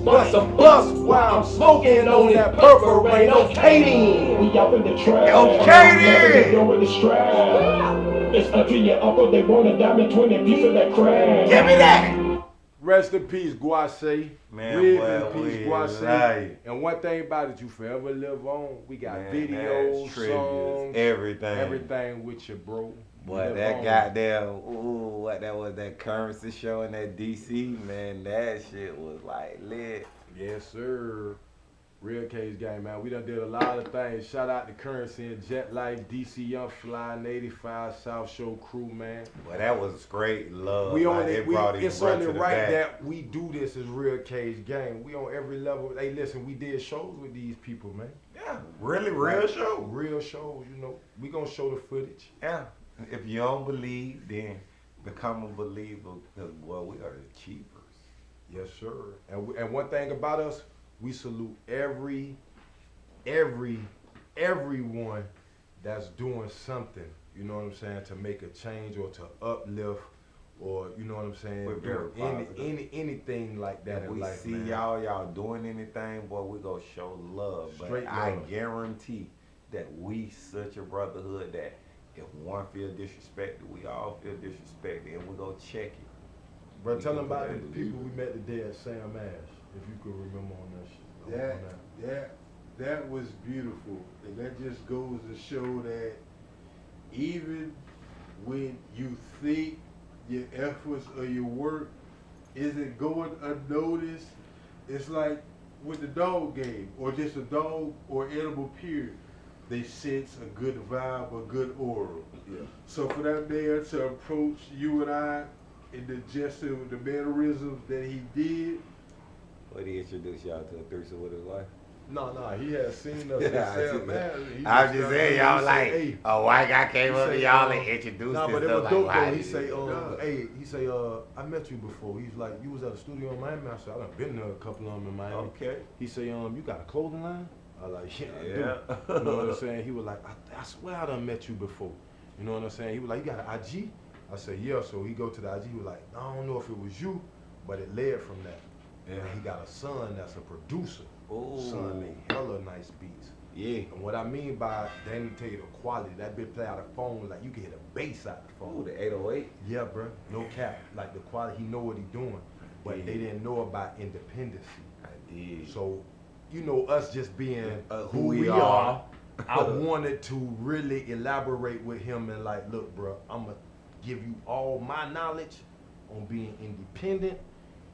Bust a bus while I'm smoking on that purple rain. Okay, we up in the trap. Okay, then. With the strap. It's up to your uncle. They want a diamond 20 piece of that crack. Give me that. Rest in peace, Guase. Man, Live boy, in peace, we Guase. live. And one thing about it, you forever live on. We got Man, videos, that's trivia, songs, everything with you, bro. Boy, Live that on. goddamn, what that was, that currency show in that DC, man, that shit was like lit. Yes, sir. Real Cage Gang, man. We done did a lot of things. Shout out to Currency and Jet Life, DC Young Fly, and 85 South Show crew, man. Well, that was great love. We like, only, it brought it's right only to the right back. that we do this as Real Cage Gang. We on every level. Hey, listen, we did shows with these people, man. Yeah, really real show. Real shows, you know. We gonna show the footage. Yeah, if you don't believe, then become a believer, because, boy, we are the cheapers. Yes, sir. And one thing about us, we salute everyone that's doing something, you know what I'm saying, to make a change or to uplift, or you know what I'm saying, We're very positive. anything like that If in we life, see man. y'all doing anything, boy, we gonna show love. Straight But I love. guarantee that we such a brotherhood that if one feel disrespected, we all feel disrespected, and we go check it. Bro, We tell can them about believe the it. people we met today at Sam Ash, if you could remember on that shit. That was beautiful, and that just goes to show that even when you think your efforts or your work isn't going unnoticed, it's like with the dog game, or just a dog or animal period, they sense a good vibe, a good aura. Yeah. So for that man to approach you and I in the gesture, with the mannerisms that he did, What he introduced y'all to a threesome with his wife? No, he had seen us Yeah, at I Sam see that. Ash. He I was just saying, y'all he like, said, hey, a white guy came he up to say, y'all and introduced nah, but it himself was dope like, though. why He did say, you- hey, he say, I met you before. He's like, you was at a studio in Miami. I said, I done been there a couple of them in Miami. Okay. He say, you got a clothing line? I like, yeah, I do. Yeah. You know what I'm saying? He was like, I swear I done met you before. You know what I'm saying? He was like, you got an IG? I said, yeah. So he go to the IG. He was like, I don't know if it was you, but it led from that. Yeah. And he got a son that's a producer. Ooh. Son made hella nice beats. Yeah. And what I mean by, they didn't tell you the quality. That bitch play out the phone, like you can hit a bass out the phone. Ooh, the 808. Yeah, bro. No cap. Like the quality, he know what he doing. But Yeah. they didn't know about independency. I did. So, you know, us just being Who who we we are. are, I wanted to really elaborate with him and like, look, bro, I'm gonna give you all my knowledge on being independent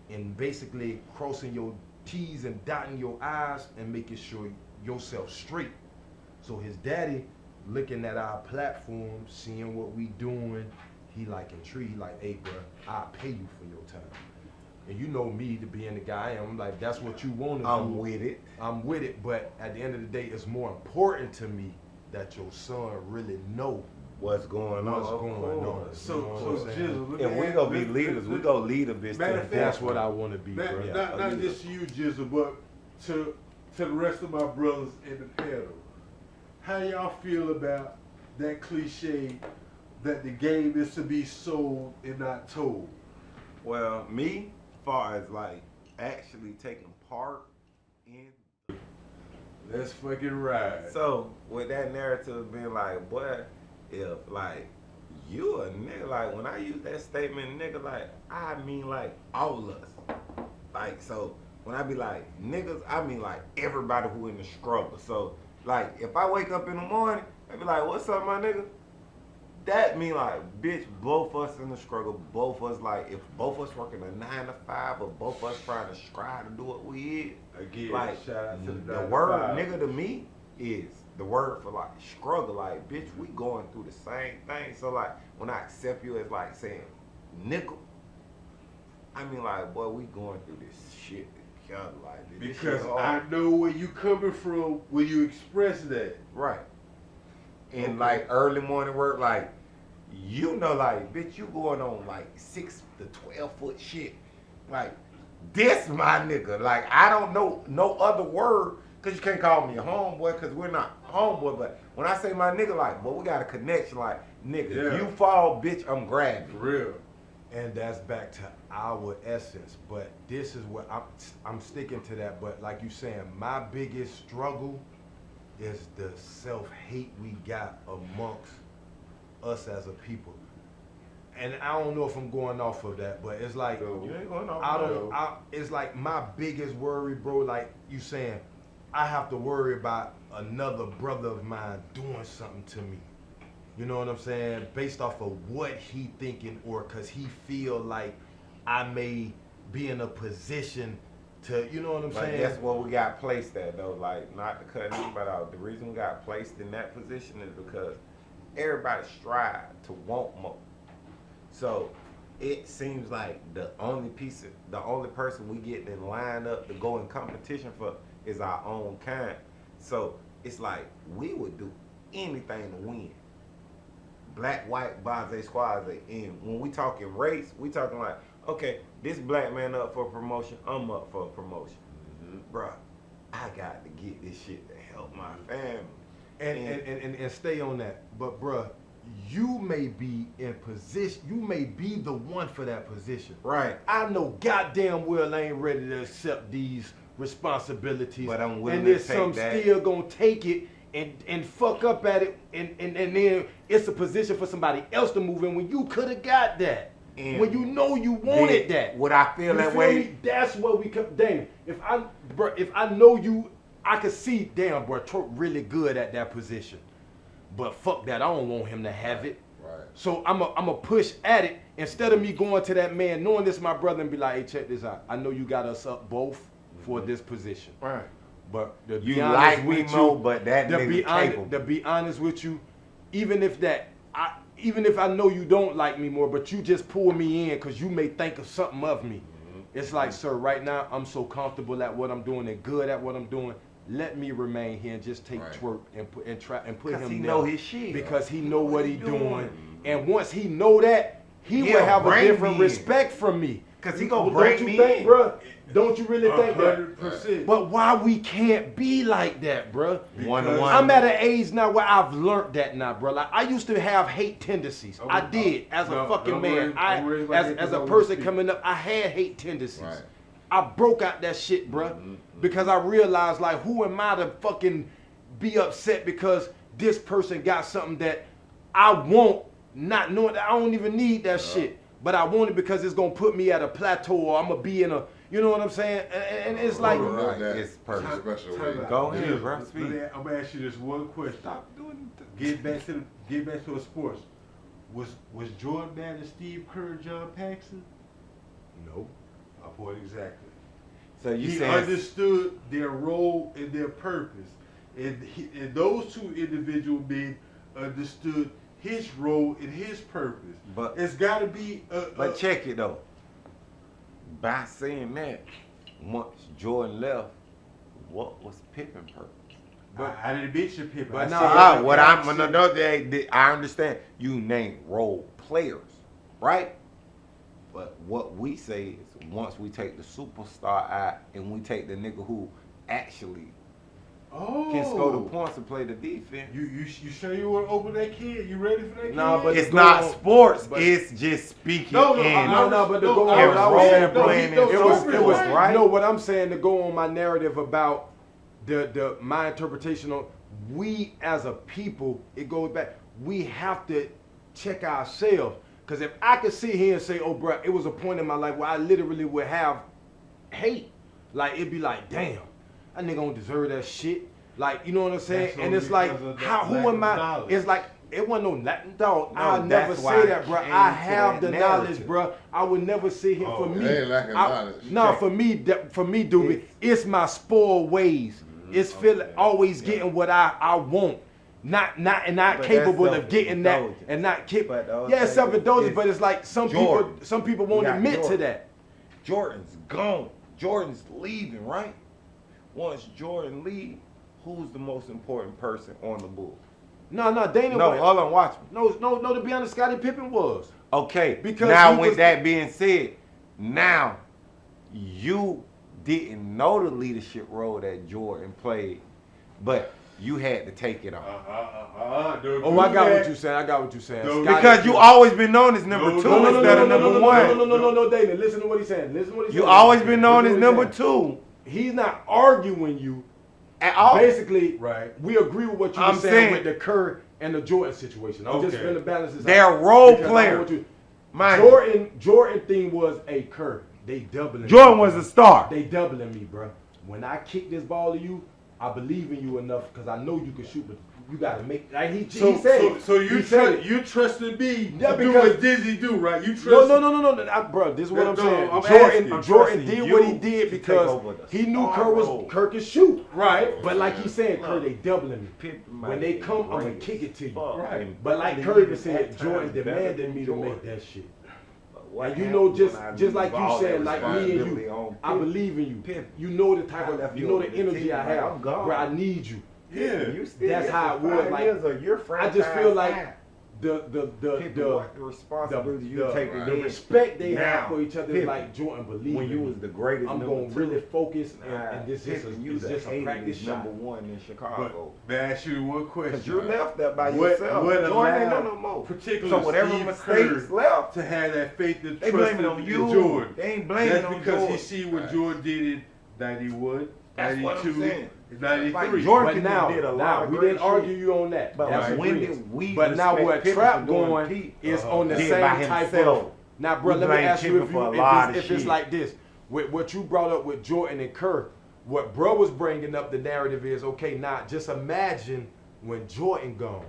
and basically crossing your T's and dotting your I's and making sure yourself straight. So his daddy looking at our platform, seeing what we doing, he like intrigued, like, hey, bro, I'll pay you for your time. And you know me to being the guy I am, like, that's what you want to do. I'm with it. I'm with it, but at the end of the day, it's more important to me that your son really know What's going on? what's going on. so You know what I'm saying? Jizzle, let If me we ask- gonna be let- leaders, we let- gonna lead a bitch Matter to of the fact, That's what I want to be, Not, bro. not just you, Jizzle, but to the rest of my brothers in the panel. How y'all feel about that cliche that the game is to be sold and not told? Well, me, far as like actually taking part in. Let's fucking ride. So with that narrative being like, boy, if like you a nigga, like when I use that statement, nigga, like I mean like all of us. Like so when I be like niggas, I mean like everybody who in the struggle. So like if I wake up in the morning, I be like, what's up, my nigga? that mean like, bitch, both us in the struggle, both us like, if both us working a 9 to 5, or both us trying to strive to do what we is, Again, like, shout out to the word nigga to me is the word for like struggle. Like, bitch, we going through the same thing. So like, when I accept you as like saying nickel, I mean like, boy, we going through this shit together. Like, this Because shit I hard. know where you coming from when you express that. Right. And Okay. like early morning work, like, you know, like, bitch, you going on like 6 to 12 foot shit. Like, this my nigga. Like, I don't know no other word, cause you can't call me a homeboy, cause we're not homeboy. But when I say my nigga, like, boy, we got a connection. Like, nigga, Yeah. if you fall, bitch, I'm grabbing. For real. And that's back to our essence. But this is what I'm sticking to that. But like you saying, my biggest struggle is the self-hate we got amongst us as a people. And I don't know if I'm going off of that, but it's like, No. You ain't going off. I no. don't. It's like my biggest worry, bro. Like you saying, I have to worry about another brother of mine doing something to me. You know what I'm saying? Based off of what he thinking, or cause he feel like I may be in a position to. You know what I'm But saying? that's where we got placed at, though. Like, not to cut anybody out. The reason we got placed in that position is because everybody strive to want more. So it seems like the only person we get in line up to go in competition for is our own kind. So it's like we would do anything to win. Black, white, baze, squaze. And when we talking race, we talking like, okay, this black man up for promotion, I'm up for a promotion. Bruh, I got to get this shit to help my family. And stay on that. But bruh, you may be in position, you may be the one for that position. Right. I know goddamn well I ain't ready to accept these responsibilities. But I'm willing and to there's take some that. still gonna take it and fuck up at it, and then it's a position for somebody else to move in when you could have got that. And when you know you wanted that. Would I feel You that feel way? me? That's what we come. Damn, if I know you, I could see. Damn, bro, Troy really good at that position. But fuck that, I don't want him to have it. Right. So I'm a push at it instead of me going to that man, knowing this my brother, and be like, hey, check this out. I know you got us up both for this position. Right. But to be You honest like me with more, you, but that to nigga be capable. honest, to be honest with you, even if I know you don't like me more, but you just pull me in because you may think of something of me. It's like, sir, right now I'm so comfortable at what I'm doing and good at what I'm doing. Let me remain here and just take Right. twerk and put him Because he there. know his shit. Because he know what he doing. doing. And once he know that, he He'll will have a bring different me in. respect from me. 'Cause he gonna Don't bring you me think, in. bro? Don't you really think that? 100%. But why we can't be like that, bro? One-to-one. I'm at an age now where I've learned that now, bro. Like, I used to have hate tendencies. Oh, I did as a no, fucking don't man. worry- don't worry about that, As 'cause a I wanna person speak. coming up, I had hate tendencies. Right. I broke out that shit, bro, because I realized, like, who am I to fucking be upset because this person got something that I want, not knowing that I don't even need that shit, but I want it because it's gonna put me at a plateau, or I'm gonna be in a, you know what I'm saying? And it's like, Hold on. Right, that it's perfect. special Time way. out. Go ahead, Yeah, bro, but speak. I'm gonna ask you this one question. Stop doing Get back to the sports. Was Jordan Madden, Steve Kerr, John Paxson? no. My point exactly. So you He saying understood their role and their purpose, and those two individual men understood his role and his purpose. But- it's got to be. But check it though. By saying that, once Jordan left, what was Pippen's purpose? I didn't mention Pippen. but I now- said- What I'm another day, I understand you name role players, right? But what we say is once we take the superstar out and we take the nigga who actually can score the points and play the defense. You sure you want to open that kid? You ready for that Nah, kid? but It's go not on, sports. but- It's just speaking. No, in. but to go on I what I was was saying, bro, playing it was right. right. No, what I'm saying, to go on my narrative about my interpretation on, we as a people, it goes back. We have to check ourselves, because if I could sit here and say, "Oh, bro, it was a point in my life where I literally would have hate," like it'd be like, "Damn, that nigga don't deserve that shit." Like, you know what I'm saying? That's And only it's like, because of the who lack am of I? knowledge. It's like, it wasn't no dog. No, I'll never that's why say that, bro. it came I to have that the knowledge, narrative. bro. I would never sit here for me. They ain't lacking knowledge. No, for me, dude, it's my spoiled ways. It's feeling always getting what I want. Not But capable that's of getting that self-indulgence. and not capable. But the other Yeah, it's thing self-indulgence, is but it's like some Jordan. people won't You got admit to Jordan. that. Jordan's gone. Jordan's leaving, right? Once Jordan leave, who's the most important person on the Bulls? No, Dana. No, hold on, watch me. No. To be honest, Scottie Pippen was. Okay, Because now he with was- that being said, now you didn't know the leadership role that Jordan played, but you had to take it on. Oh, I got what you're saying. I got what you're saying. No, Scottie Because you Pippen- always been known as number two No, instead of number one. No, Dana. Listen to what he's saying. You always been known as Listen to number what he's saying. two He's not arguing you. at all. Basically, Right. we agree with what you I'm were saying saying- with the Kerr and the Jordan situation. I'm just Okay. going to balance this They're out. role Because I players. want you- Mind you. Jordan thing was a Kerr. They doubling. Jordan me, was bro. a star. They doubling me, bro. When I kick this ball to you, I believe in you enough because I know you can shoot, but you got to make. Like he said. So you He said it. you trusted me Yeah, to do because- what Dizzy do, right? You trust No, bro. This is what I'm No, saying. I'm Jordan asking. Jordan did what he you did to because take over the he knew star role. Kerr could shoot. Right. But like he said, Kerr, they doubling me. Pippen When might they be come, I'm gonna greatest. kick it to you. Fuck. Right. And But like Pippen Curry even said, at Jordan times better demanded than me to Jordan. make that shit. But what And you happened know, just when I like leave you all said, that like me and responsibility you, on I Pippen? believe in you. Pippen. You know the type I of, left you you know on the the energy team, I like, have, I'm gone. where I need you. Yeah. You still That's here how for it was, 5 like, years of your I just feel like franchise the Pippen, what the responsibility you taking the in respect they now, have for each other is Pippen, like Jordan believe when in you me. was the greatest I'm number going to two. really focus Nah, and this Pippen, you is the just a hated practice shot. number one in But Chicago. may I ask you one question? Because you left there by What- yourself. what Jordan ain't allowed no more. particular So whatever Steve mistakes Kerr left, to have that faith and they trust blame it on in you. Jordan. They ain't blaming That's on because Jordan. he see what Jordan did in 91, That's what I'm 92, saying. 93. Like Jordan But now, did a lot of we great didn't argue shit. you on that. But That's when agreed. did we But now respect what Pippen Trap for doing going Pete? is on the Did same by type himself. of. Now, bro, We let me blame ask you Pippen if, for a lot of if it's shit. like this. With what you brought up with Jordan and Kerr, what bro was bringing up the narrative is, okay, now just imagine when Jordan gone,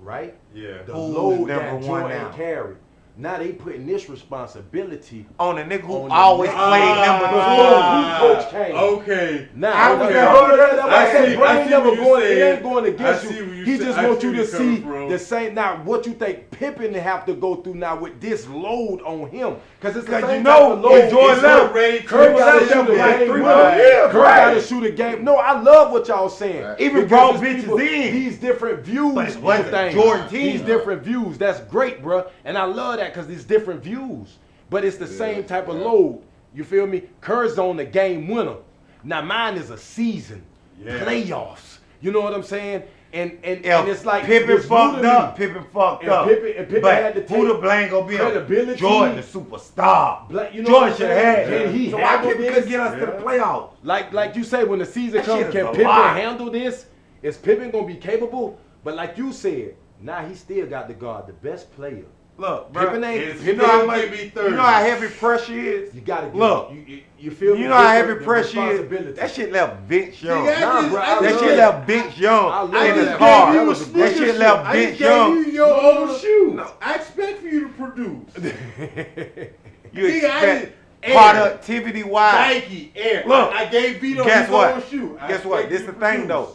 right? Yeah. The Who's load number that one Jordan now? carried. Now they putting this responsibility On a nigga who On the always next- played number Before Coach came. Okay. Now, I was okay. there. Hold on, that's why I I said see- Bro I ain't see never what you going. It saying. ain't going against I see you. what you He say- just I wants see you where to you're coming see from. the same. Now, what you think Pippen have to go through now with this load on him? Because it's the 'Cause same you know, type of load. when Jordan It's left, not- ready to Kerr go gotta out shoot a there game like winner. Right. Kerr gotta shoot a game. No, I love what y'all saying. Right. Even Because brought there's bitches people- in. These different views But it on wasn't things. Jordan team. These different views. That's great, bro. And I love that because these different views. But it's the same type of yeah. load. You feel me? Kerr's on the game winner. Now mine is a season, Yeah. playoffs. You know what I'm saying? And If it's like Pippen it's new fucked to up, me. Pippen fucked And up. Pippen but had to who the take blame gonna be on? credibility. Jordan, the superstar. You know Jordan what I'm should have saying? had And he it. So why handled Pippen this. couldn't get us to the playoffs? Like you say, when the season That comes, shit is can a Pippen lie. handle this? Is Pippen gonna be capable? But like you said, now he still got to guard the best player. Look, Pippen bro, ain't- you know how much, Pippen may be third. you know how heavy pressure is. You gotta get Look, you feel me? you know how Get heavy the pressure is. responsibility. That shit left Vince Young. Nigga, Nah, bro, I That love shit it. left Vince I Young love in it. his That car. gave you a That sneaker shit shoe. left I Vince just gave Young. you your own shoe. No. I expect for you to produce. You Nigga, I expect didn't- productivity wise. Nike, Air. Look, I gave Vito Guess his what? own shoe. I Guess what? expect This you the to thing produce. though.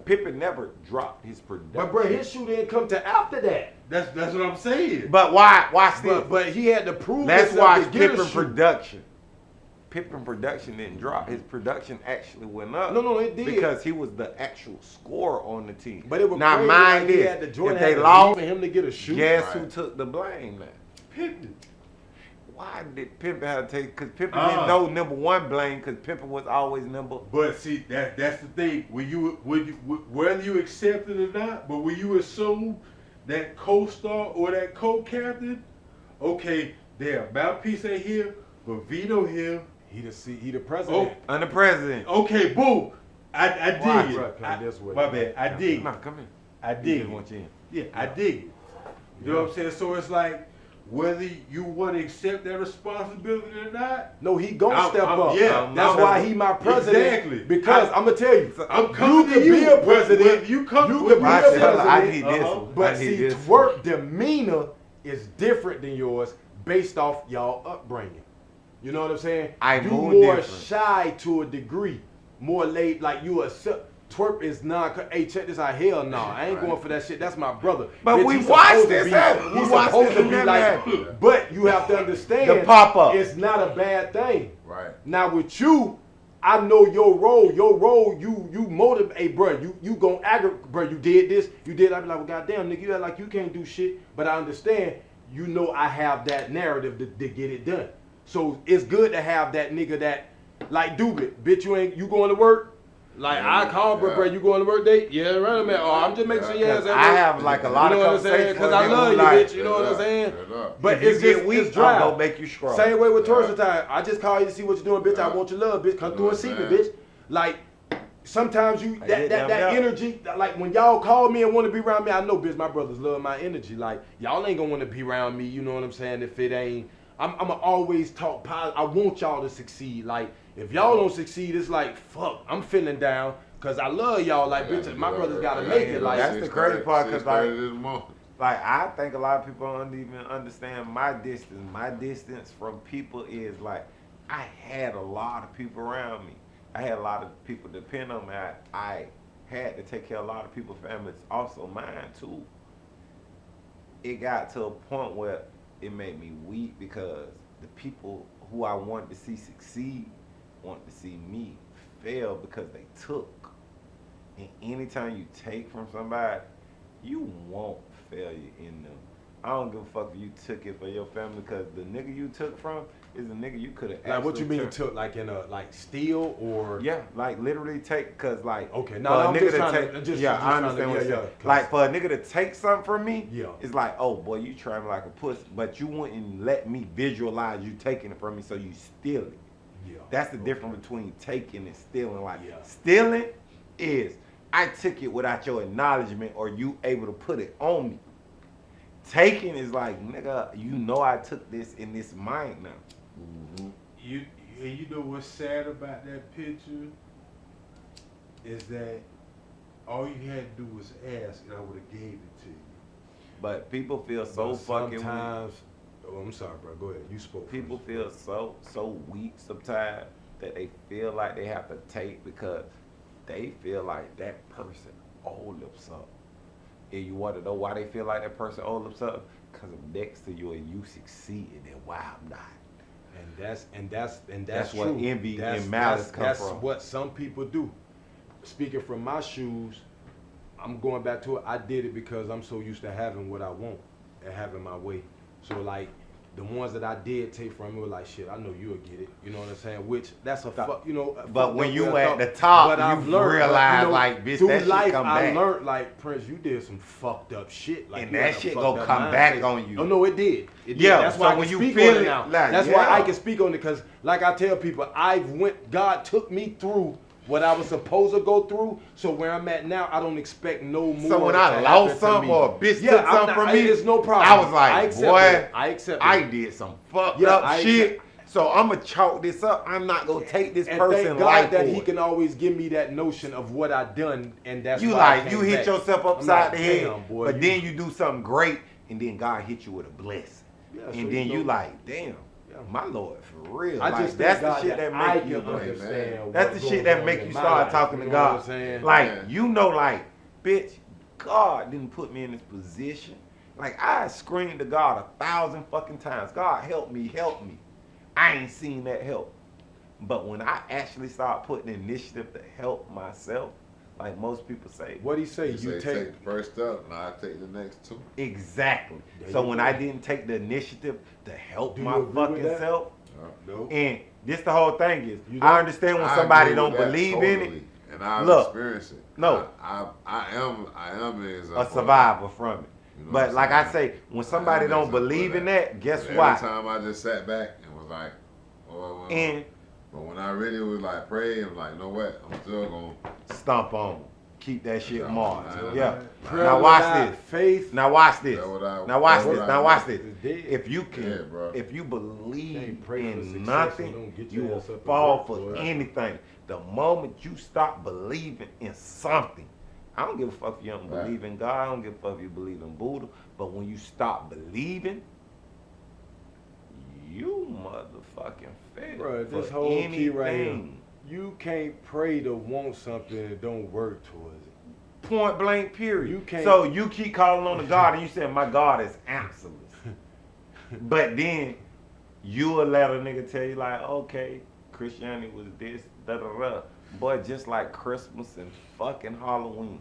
Pippen never dropped his production. But bro, his shoe didn't come to after that. That's what I'm saying. But why? Watch this. But he had to prove Let's himself watch to get a Pippen shoe. production. Pippen production didn't drop. His production actually went up. No, it did. Because he was the actual scorer on the team. But it was now crazy, mind like, he this: had to- Jordan if had they to lost, leave for him to get a shoe. guess who Right. took the blame? Now, Pippen. why did Pippen have to take? Because Pippen didn't know number one blame. Because Pippen was always number. But see, that's the thing. Whether you accept it or not, but when you assume that co-star or that co-captain, okay, their mouthpiece ain't here, but Vito here. He the president. I'm the president. Okay, boom. I Why, dig bro? it. Come this way. My bad. I dig No, it. come in. I He dig just it. want you in. Yeah, I dig it. You know what I'm saying? So it's like whether you want to accept that responsibility or not. No, he gonna I'm- step I'm- up. yeah, That's I'm- why he my president. Exactly. Because I'm gonna tell you, I'm coming you to could you. be a president. When you come, you when could be I a said, hold on, I president. need this one. But I need see, this twerk demeanor is different than yours based off y'all upbringing. You know what I'm saying? I you move more different. shy to a degree, more laid. Like you a twerk is not. Hey, check this out. Hell no, I ain't going for that shit. That's my brother. But Bitch, we he's watched supposed to this be- happen. We He's watched supposed this to in be that like. man. But you have to understand The pop-up. It's not a bad thing. Right. Now with you, I know your role. Your role, you motivate. Hey, bro, you gon' aggravate, bro. You did this, you did. I be like, well, goddamn, nigga, you act like you can't do shit. But I understand. You know, I have that narrative to get it done. So it's good to have that nigga that, like, Doobie, bitch, you going to work? Like, Yeah, I call, bro, you going to work date? Yeah, right, man. Oh, I'm just making sure you ass at work. I have like a lot You know of what I'm saying? conversations Because I love you, bitch. You know what I'm saying? But If you it's get just weak, it's dry. I'm gonna make you strong. Same way with Yeah. torso time. I just call you to see what you're doing, bitch. I want your love, bitch. Come through and see me, bitch. Like sometimes you that energy, like when y'all call me and want to be around me, I know, bitch. My brothers love my energy. Like y'all ain't gonna want to be around me. You know what I'm saying? If it ain't, I'ma always talk positive. I want y'all to succeed. Like if y'all don't succeed, it's like fuck. I'm feeling down. Cause I love y'all, like bitch. My brothers gotta make it. Like that's the crazy part, cause like, this morning. like I think a lot of people don't even understand my distance. My distance from people is like, I had a lot of people around me. I had a lot of people depend on me. I had to take care of a lot of people's families, also mine too. It got to a point where it made me weak because the people who I wanted to see succeed wanted to see me fail because they took. And anytime you take from somebody, you want failure in them. I don't give a fuck if you took it for your family because the nigga you took from is a nigga you could have. Like what you mean you took? Like in a steal or? Yeah, like literally take, cause like okay, for no, a I'm nigga just to trying take, to just yeah, just I trying understand to, what you're yeah, saying. Like for a nigga to take something from me, yeah, it's like, oh boy, you trying like a pussy, but you wouldn't let me visualize you taking it from me, so you steal it. yeah. That's the difference between taking and stealing. Like Yeah. stealing is I took it without your acknowledgement or you able to put it on me. Taking is like, nigga, you know I took this in this mind now. Mm-hmm. You know what's sad about that picture is that all you had to do was ask, and I would have gave it to you. But people feel so But fucking weak. sometimes. Oh, I'm sorry, bro. Go ahead. You spoke. People first. feel so weak sometimes that they feel like they have to take because they feel like that person owed them something. And you want to know why they feel like that person owed them something? Because I'm next to you and you succeeded, and why I'm not. And that's That's what true. envy and malice come That's from. what some people do. Speaking from my shoes, I'm going back to it. I did it because I'm so used to having what I want and having my way. So like the ones that I did take from me were like, shit, I know you'll get it. You know what I'm saying? Which that's a fuck, you know. But when you way I at the thought. top, But you I've learned, realize, you know, like, bitch, through that shit life, come I back. learned, like, Prince, you did some fucked up shit. Like, And you that had a shit fucked gonna up come mind back state. on you. Oh no, it did. It did. Yeah, That's so why I when can you speak feel on it it, now. like, That's why yeah. I can speak on it because, like I tell people, God took me through what I was supposed to go through. So where I'm at now, I don't expect no more. So when to I happen lost to something me. or a bitch Yeah, took I'm something not- from me, it's no problem. I was like, I accept boy, it. I accept I it. did some fucked Yeah, up I shit. accept- So I'm gonna chalk this up. I'm not gonna take this And person thank God life that for he it. can always give me that notion of what I done, and that's You why I like came you hit back. yourself I'm upside like, the head, damn, boy, but then you do something great, and then God hit you with a blessing, Yeah, so and then you know- like, damn, my Lord, for real. I like, just that's thank the God shit that I make can you. understand. That's what the shit goes that on make in you my start life, talking to you know what I'm God. saying? Like Yeah. you know, like bitch, God didn't put me in this position. Like I screamed to God 1,000 fucking times. God help me, help me. I ain't seen that help. But when I actually start putting initiative to help myself, like most people say, What he say? You You say, take. take the first step, now I take the next two. exactly. There So you when go. I didn't take the initiative to help Do you my agree with fucking that? self, No. and this the whole thing is, You I don't? understand when I somebody agree don't with that believe in it. totally, and I've Look, experienced it. no. I am an example A of survivor from it. You know what But I'm like I saying? say, when somebody am don't example of believe in that. that, guess Every what? time I just sat back and was like, oh, And but when I really was like praying, I'm like, you know what? I'm still gonna stomp on. keep that shit That's marked. all right. Yeah. Prayer Now watch without this. faith. Now watch this. That's what I- Now watch that's this. what Now I watch know. this. Is dead. If you can, Yeah, bro. if you believe Can't pray for in success and nothing, don't get you your will ass up and fall work for for it. anything. The moment you stop believing in something, I don't give a fuck if you don't Right. believe in God. I don't give a fuck if you believe in Buddha. But when you stop believing, you motherfucking fail. Bruh, this for whole key right here. anything. You can't pray to want something and don't work towards it. Point blank, period. You can't- So you keep calling on the God and you say, my God is absolute. But then you will let a nigga tell you like, okay, Christianity was this, da-da-da. But just like Christmas and fucking Halloween,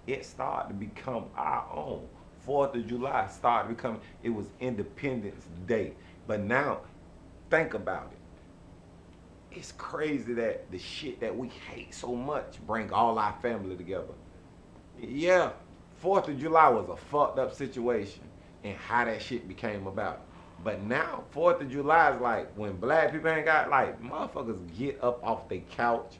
it started to become our own. 4th of July started becoming, it was Independence Day. But now, think about it. It's crazy that the shit that we hate so much bring all our family together. Yeah, 4th of July was a fucked up situation and how that shit became about. But now, 4th of July is like when black people ain't got, like, motherfuckers get up off their couch,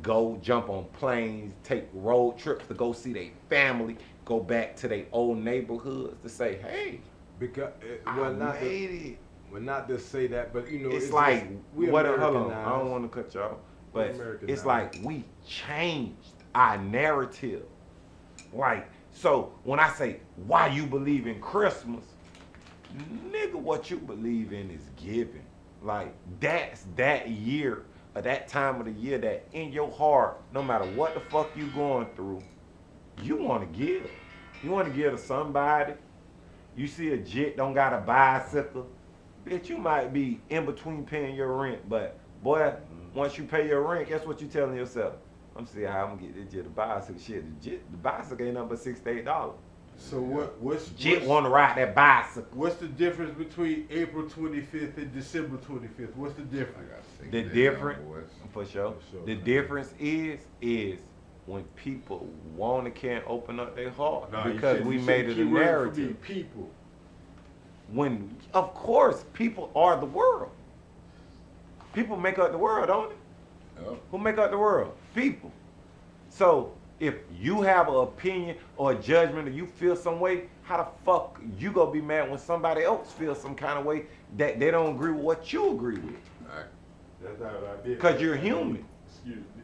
go jump on planes, take road trips to go see their family, go back to their old neighborhoods to say, hey, Because I made it. Well, not to say that, but you know, It's like, just, we hold on, I Americanized. don't want to cut you off, but Americanized. it's like we changed our narrative. Like, so when I say, why you believe in Christmas, nigga, what you believe in is giving. Like, that's that year, or that time of the year that in your heart, no matter what the fuck you going through, you want to give. You want to give to somebody. You see a jit don't got a bicycle, bitch, you might be in between paying your rent, but boy, once you pay your rent, guess what you telling yourself? I'm see how I'm gonna get this jit a bicycle. Shit, the bicycle ain't nothing but $6 to $8. So what's Jit want to ride that bicycle. what's the difference between April 25th and December 25th? What's the I difference? got sick The of that, difference, young boys. for sure. For sure, The man. difference is when people want to can't open up their heart Nah, you because said- we you made said it key a word for me, narrative. people. When, of course, people are the world. People make up the world, don't they? Yep. Who make up the world? People. So if you have an opinion or a judgment or you feel some way, how the fuck you gonna be mad when somebody else feels some kind of way that they don't agree with what you agree with? Right. That's not what I did. Because you're human. Excuse me.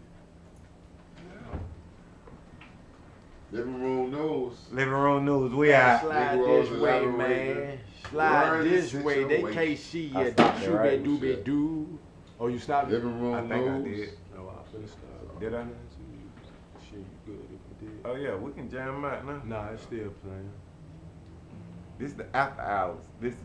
Living room news. Living room news, we out. Slide Negroes this is way, operating. man. Slide Learn this the way. They situation. can't see I you. stopped it, Doobie right? doobie doo. Oh, you stopped it? Living room I think I news. did. No, I'm finna stop. Did I? Shit, you good if you did. Oh yeah, we can jam out now. Nah, it's still playing. This is the after hours. This is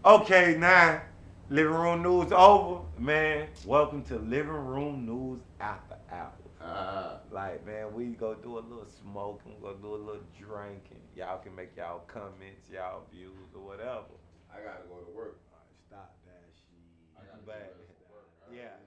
okay now. Living room news over, man. Welcome to Living Room News After Hours. Like, man, we go do a little smoking, we go do a little drinking. Y'all can make y'all comments, y'all views, or whatever. I gotta go to work. All right, stop that shit. I gotta But, do this work. yeah.